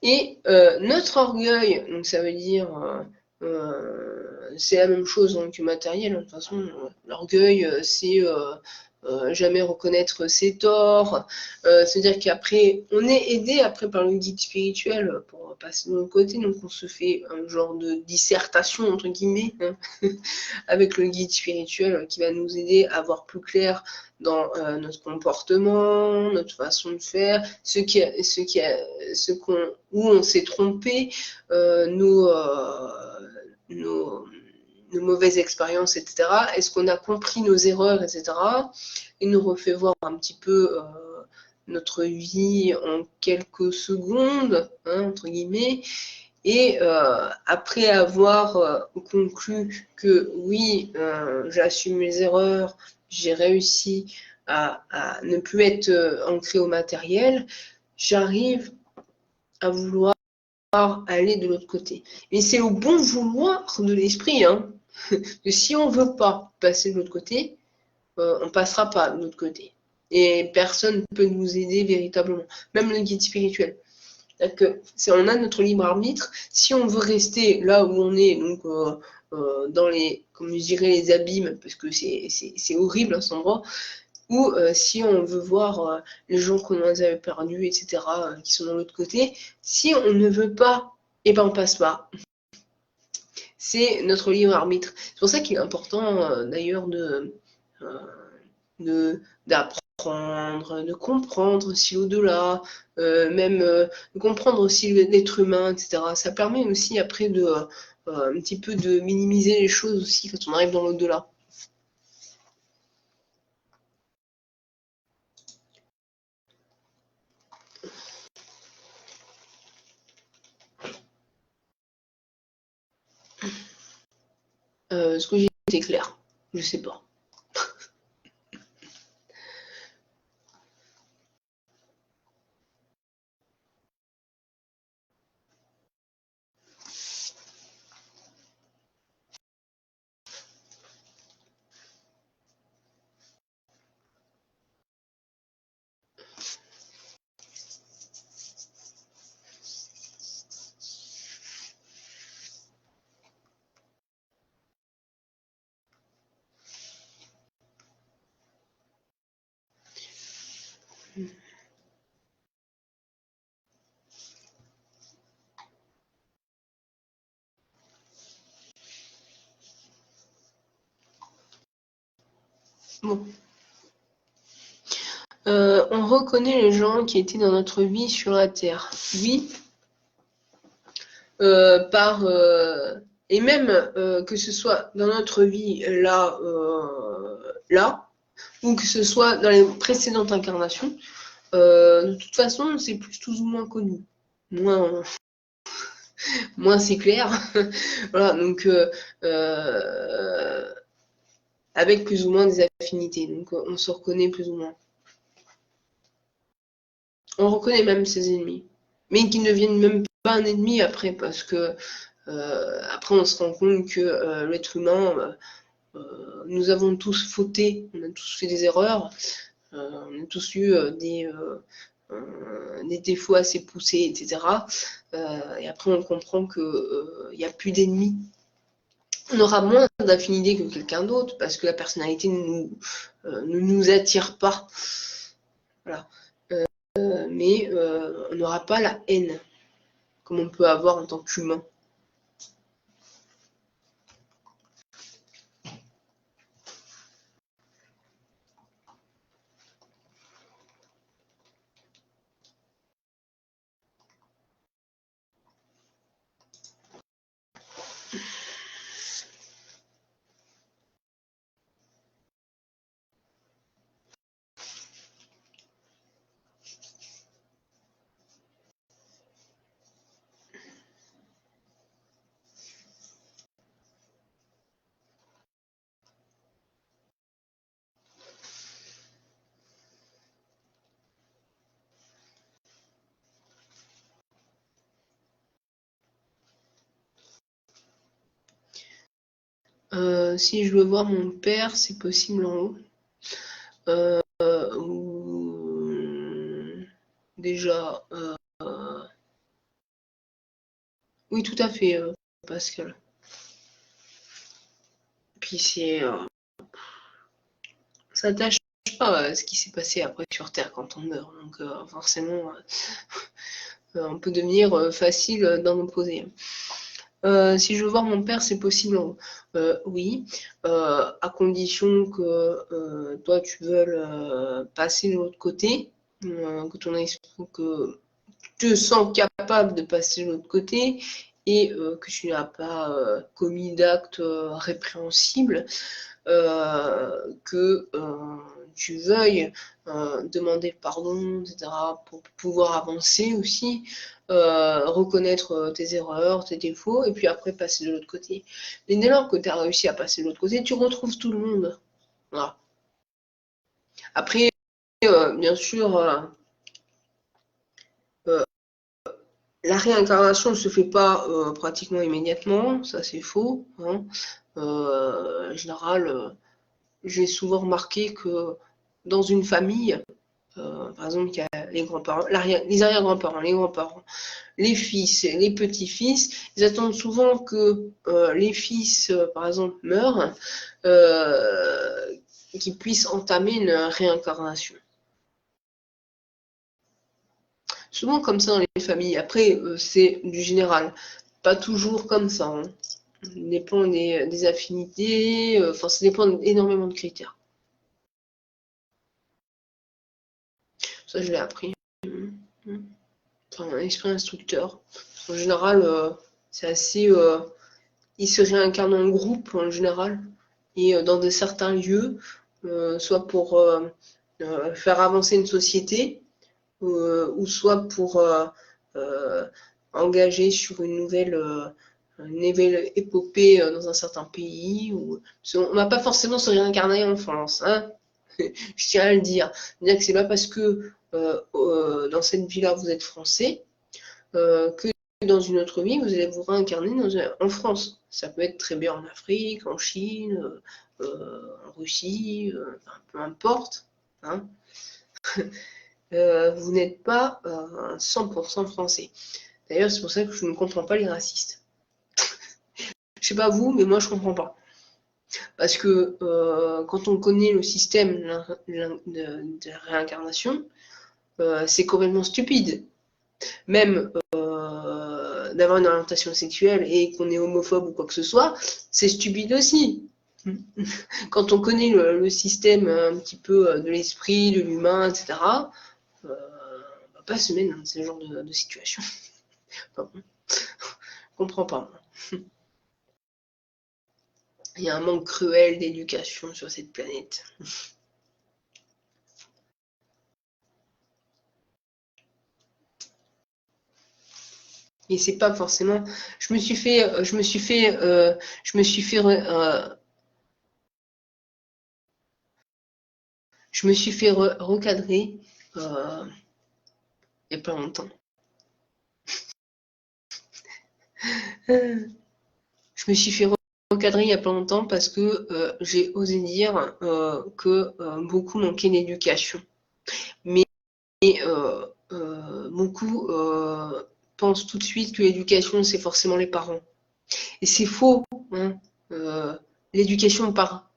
Et notre orgueil, donc ça veut dire, c'est la même chose hein, que matériel. De toute façon, l'orgueil, c'est jamais reconnaître ses torts. C'est-à-dire qu'après, on est aidé après par le guide spirituel pour passer de l'autre côté. Donc on se fait un genre de dissertation entre guillemets hein, avec le guide spirituel qui va nous aider à voir plus clair dans notre comportement, notre façon de faire, où on s'est trompé, nos mauvaises expériences, etc. Est-ce qu'on a compris nos erreurs, etc. Il nous refait voir un petit peu notre vie en quelques secondes, hein, entre guillemets. Et après avoir conclu que oui, j'assume mes erreurs, j'ai réussi à ne plus être ancré au matériel, j'arrive à vouloir aller de l'autre côté. Et c'est au bon vouloir de l'esprit, hein, que si on ne veut pas passer de l'autre côté, on ne passera pas de l'autre côté. Et personne ne peut nous aider véritablement, même le guide spirituel. Que si on a notre libre arbitre, si on veut rester là où on est, donc dans les, comme je dirais, les abîmes, parce que c'est horrible à cet endroit, ou si on veut voir les gens qu'on a perdus, etc., qui sont de l'autre côté, si on ne veut pas, eh ben on passe pas. C'est notre libre arbitre. C'est pour ça qu'il est important d'ailleurs d'apprendre, de comprendre aussi l'au-delà, même de comprendre aussi l'être humain, etc. Ça permet aussi après de un petit peu de minimiser les choses aussi quand on arrive dans l'au-delà. Ce que j'ai dit c'est clair, je sais pas. Bon. On reconnaît les gens qui étaient dans notre vie sur la Terre. Oui, par Et même que ce soit dans notre vie là, ou que ce soit dans les précédentes incarnations, de toute façon, c'est plus ou moins connu. Moins c'est clair. Voilà, donc avec plus ou moins des affinités. Donc on se reconnaît plus ou moins. On reconnaît même ses ennemis. Mais qui ne deviennent même pas un ennemi après, parce que après on se rend compte que l'être humain, nous avons tous fauté, on a tous fait des erreurs, on a tous eu des défauts assez poussés, etc. Et après on comprend qu'il n'y a plus d'ennemis. On aura moins d'affinités que quelqu'un d'autre parce que la personnalité ne nous attire pas. Voilà. Mais on n'aura pas la haine comme on peut avoir en tant qu'humain. Si je veux voir mon père, c'est possible en haut. Déjà, oui, tout à fait, Pascal. Puis ça tâche pas ce qui s'est passé après sur Terre quand on meurt. Donc forcément, on peut devenir facile d'en opposer. Si je veux voir mon père, c'est possible. Oui, à condition que toi tu veuilles passer de l'autre côté, que tu te sens capable de passer de l'autre côté et que tu n'as pas commis d'actes répréhensibles, que tu veuilles demander pardon, etc., pour pouvoir avancer aussi, reconnaître tes erreurs, tes défauts, et puis après passer de l'autre côté. Mais dès lors que tu as réussi à passer de l'autre côté, tu retrouves tout le monde. Voilà. Après, bien sûr, la réincarnation ne se fait pas pratiquement immédiatement, ça c'est faux. Hein. En général, j'ai souvent remarqué que dans une famille, par exemple, il y a les grands-parents, les arrière-grands-parents, les grands-parents, les fils, les petits-fils, ils attendent souvent que les fils, par exemple, meurent, qu'ils puissent entamer une réincarnation. Souvent comme ça dans les familles. Après, c'est du général. Pas toujours comme ça. Hein. Ça dépend des affinités, enfin, ça dépend énormément de critères. Ça, je l'ai appris. Enfin, un esprit instructeur. En général, c'est assez. Il se réincarne en groupe, en général, et dans certains lieux, soit pour faire avancer une société, ou soit pour engager sur une nouvelle épopée dans un certain pays. On ne va pas forcément se réincarner en France, hein. Je tiens à le dire. C'est-à-dire que c'est pas parce que dans cette vie-là vous êtes français que dans une autre vie vous allez vous réincarner en France. Ça peut être très bien en Afrique, en Chine, en Russie, enfin, peu importe. Hein. Vous n'êtes pas 100% français. D'ailleurs, c'est pour ça que je ne comprends pas les racistes. Je sais pas vous, mais moi je comprends pas. Parce que quand on connaît le système de réincarnation, c'est complètement stupide. Même d'avoir une orientation sexuelle et qu'on est homophobe ou quoi que ce soit, c'est stupide aussi. Quand on connaît le système un petit peu de l'esprit, de l'humain, etc., on va pas se mettre dans ce genre de situation. Enfin, je comprends pas. Il y a un manque cruel d'éducation sur cette planète. Et c'est pas forcément. Je me suis fait recadrer il n'y a pas longtemps. Je me suis fait recadrer il n'y a pas longtemps parce que j'ai osé dire que beaucoup manquaient d'éducation. Mais beaucoup pensent tout de suite que l'éducation, c'est forcément les parents. Et c'est faux. Hein. L'éducation part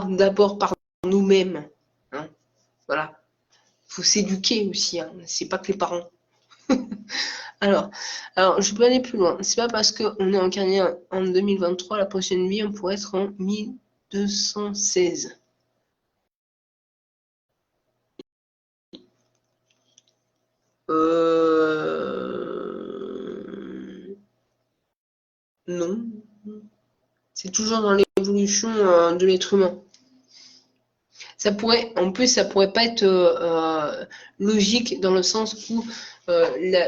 d'abord par nous-mêmes. Hein. Voilà. Il faut s'éduquer aussi. Hein. C'est pas que les parents. Alors, je peux aller plus loin. C'est pas parce qu'on est incarné en 2023, la prochaine vie, on pourrait être en 1216. Non. C'est toujours dans l'évolution de l'être humain. Ça pourrait, en plus, ça pourrait pas être logique dans le sens où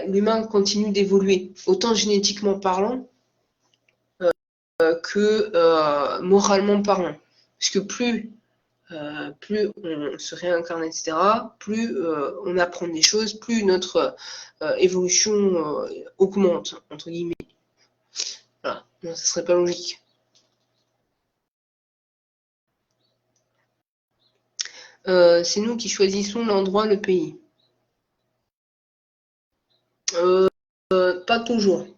l'humain continue d'évoluer, autant génétiquement parlant que moralement parlant. Parce que plus on se réincarne, etc., plus on apprend des choses, plus notre évolution augmente, entre guillemets. Voilà, non, ça serait pas logique. C'est nous qui choisissons l'endroit, le pays. Pas toujours.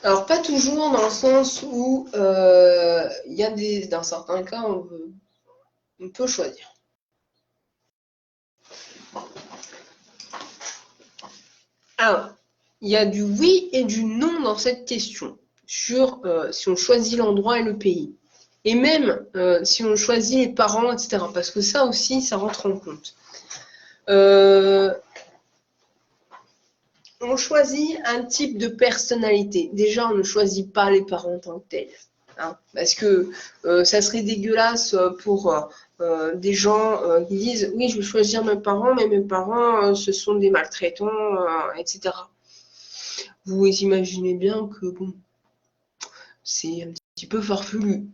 Alors, pas toujours dans le sens où il y a dans certains cas, on peut choisir. Alors, il y a du oui et du non dans cette question, sur si on choisit l'endroit et le pays. Et même si on choisit les parents, etc. Parce que ça aussi, ça rentre en compte. On choisit un type de personnalité. Déjà, on ne choisit pas les parents en tant que tels. Hein, parce que ça serait dégueulasse pour des gens qui disent « Oui, je vais choisir mes parents, mais mes parents, ce sont des maltraitants, etc. » Vous imaginez bien que, bon, c'est un petit peu farfelu.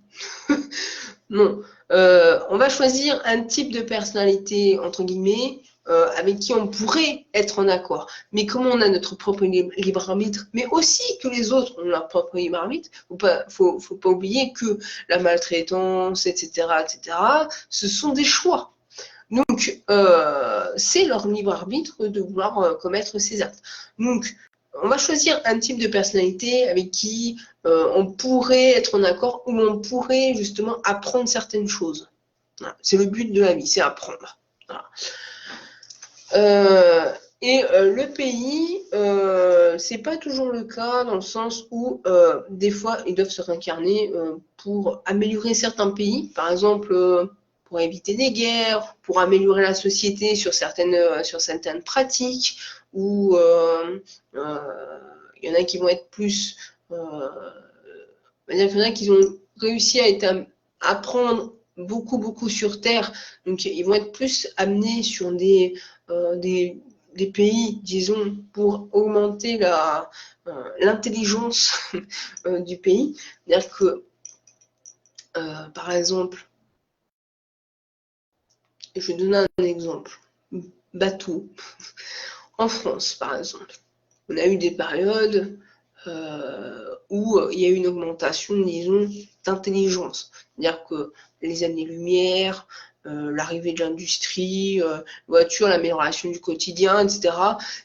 Non. On va choisir un type de personnalité, entre guillemets, avec qui on pourrait être en accord. Mais comme on a notre propre libre arbitre, mais aussi que les autres ont leur propre libre arbitre, faut pas oublier que la maltraitance, etc., ce sont des choix. Donc, c'est leur libre arbitre de vouloir commettre ces actes. Donc, on va choisir un type de personnalité avec qui on pourrait être en accord ou on pourrait justement apprendre certaines choses. Voilà. C'est le but de la vie, c'est apprendre. Voilà. Le pays, c'est pas toujours le cas dans le sens où des fois ils doivent se réincarner pour améliorer certains pays, par exemple pour éviter des guerres, pour améliorer la société sur certaines pratiques, ou il y en a qui vont être plus, il y en a qui ont réussi à apprendre beaucoup sur Terre, donc ils vont être plus amenés sur des pays, disons, pour augmenter l'intelligence du pays. C'est-à-dire que, par exemple, je vais donner un exemple, bateau. En France, par exemple, on a eu des périodes où il y a eu une augmentation, disons, d'intelligence. C'est-à-dire que les années-lumière, l'arrivée de l'industrie, voiture, l'amélioration du quotidien, etc.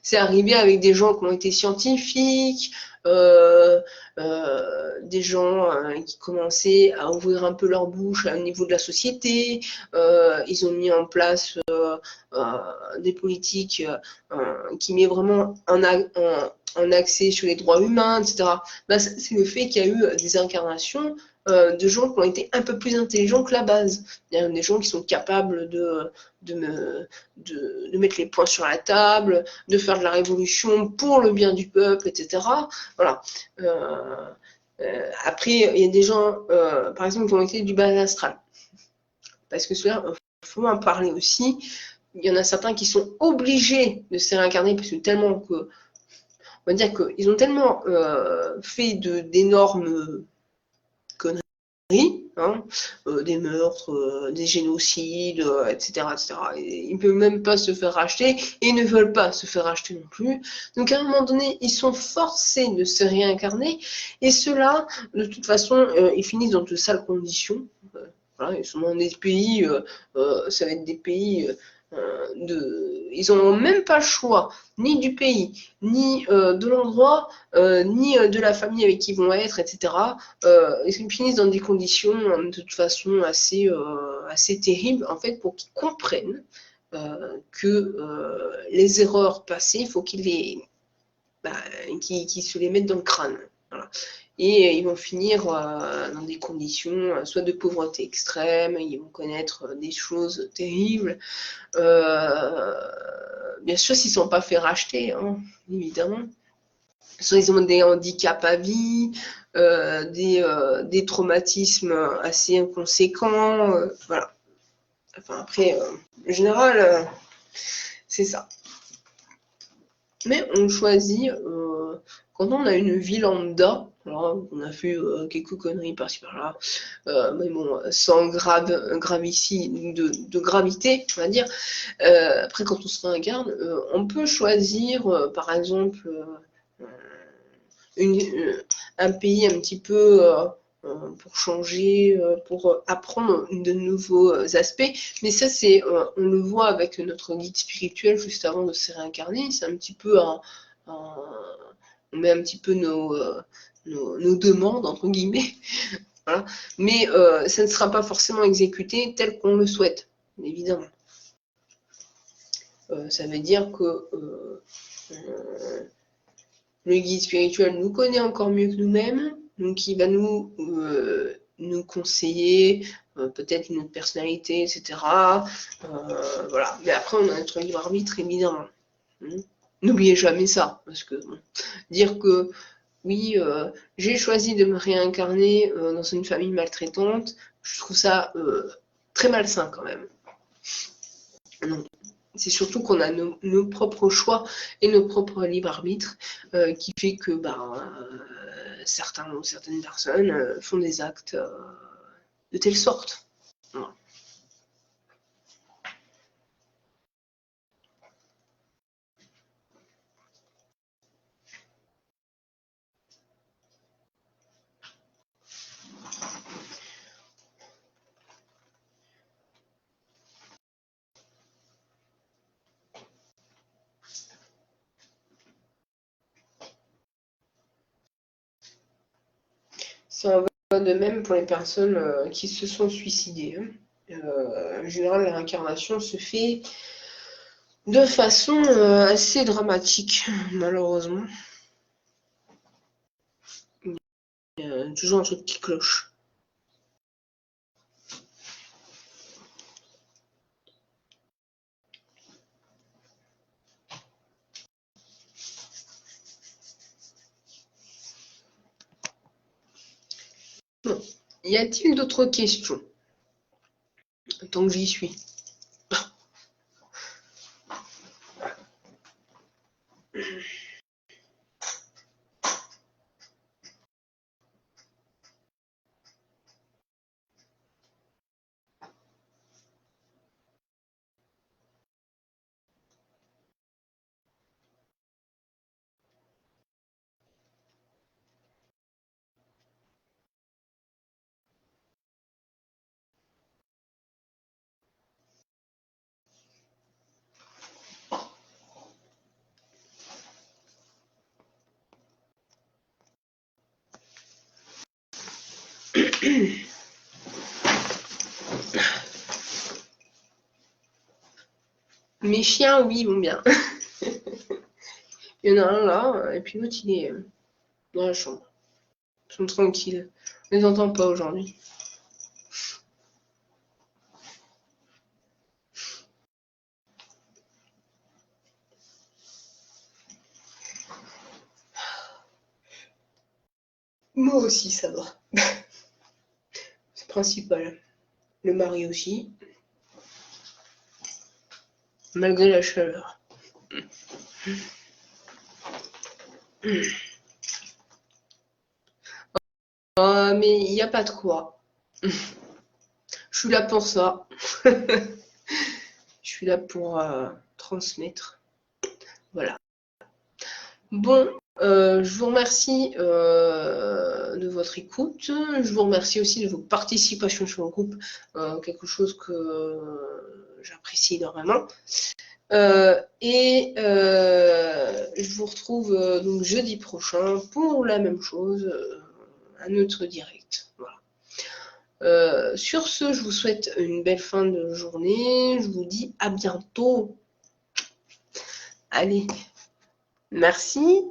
C'est arrivé avec des gens qui ont été scientifiques, des gens qui commençaient à ouvrir un peu leur bouche au niveau de la société. Ils ont mis en place des politiques qui met vraiment un accès sur les droits humains, etc. Ben, c'est le fait qu'il y a eu des incarnations de gens qui ont été un peu plus intelligents que la base. Il y a des gens qui sont capables de mettre les points sur la table, de faire de la révolution pour le bien du peuple, etc. Voilà. Après, il y a des gens, par exemple, qui ont été du bas astral. Parce que cela, il faut en parler aussi. Il y en a certains qui sont obligés de se réincarner parce que tellement que, on va dire qu'ils ont tellement fait d'énormes conneries, hein, des meurtres, des génocides, etc., etc. Et ils ne peuvent même pas se faire racheter et ils ne veulent pas se faire racheter non plus. Donc à un moment donné, ils sont forcés de se réincarner et ceux-là, de toute façon, ils finissent dans de sales conditions. Voilà, ils sont dans des pays, ça va être des pays ils n'ont même pas le choix, ni du pays, ni de l'endroit, ni de la famille avec qui ils vont être, etc. Ils finissent dans des conditions de toute façon assez terribles, en fait, pour qu'ils comprennent que les erreurs passées, il faut qu'ils se les mettent dans le crâne. Voilà. Et ils vont finir dans des conditions soit de pauvreté extrême, ils vont connaître des choses terribles. Bien sûr, s'ils ne sont pas fait racheter, hein, évidemment. Soit ils ont des handicaps à vie, des traumatismes assez inconséquents. Voilà. Enfin, après, en général, c'est ça. Mais on choisit, quand on a une vie lambda, alors on a fait quelques conneries par-ci par-là, mais bon, sans gravité, de gravité, on va dire. Après, quand on se réincarne, on peut choisir, par exemple, un pays un petit peu pour changer, pour apprendre de nouveaux aspects. Mais ça, on le voit avec notre guide spirituel juste avant de se réincarner. C'est un petit peu on met un petit peu nos demandes, entre guillemets. Voilà. Mais ça ne sera pas forcément exécuté tel qu'on le souhaite, évidemment. Ça veut dire que le guide spirituel nous connaît encore mieux que nous-mêmes, donc il va nous conseiller, peut-être une autre personnalité, etc. Voilà. Mais après, on a notre libre arbitre, évidemment. N'oubliez jamais ça, parce que dire que oui, j'ai choisi de me réincarner dans une famille maltraitante, je trouve ça très malsain quand même. Non. C'est surtout qu'on a nos propres choix et nos propres libres arbitres qui fait que certaines personnes font des actes de telle sorte. Voilà. Ça en va de même pour les personnes qui se sont suicidées. En général, la réincarnation se fait de façon assez dramatique, malheureusement. Il y a toujours un truc qui cloche. Bon. Y a-t-il d'autres questions? Tant que j'y suis. Mes chiens, oui, vont bien. Il y en a un là, et puis l'autre, il est dans la chambre. Ils sont tranquilles. On les entend pas aujourd'hui. Moi aussi, ça va. C'est principal. Le mari aussi. Malgré la chaleur. Mais il n'y a pas de quoi. Je suis là pour ça. Je suis là pour transmettre. Voilà. Bon, je vous remercie de votre écoute. Je vous remercie aussi de vos participations sur le groupe. Quelque chose que j'apprécie énormément. Je vous retrouve donc jeudi prochain pour la même chose, un autre direct. Voilà. Sur ce, je vous souhaite une belle fin de journée. Je vous dis à bientôt. Allez, merci.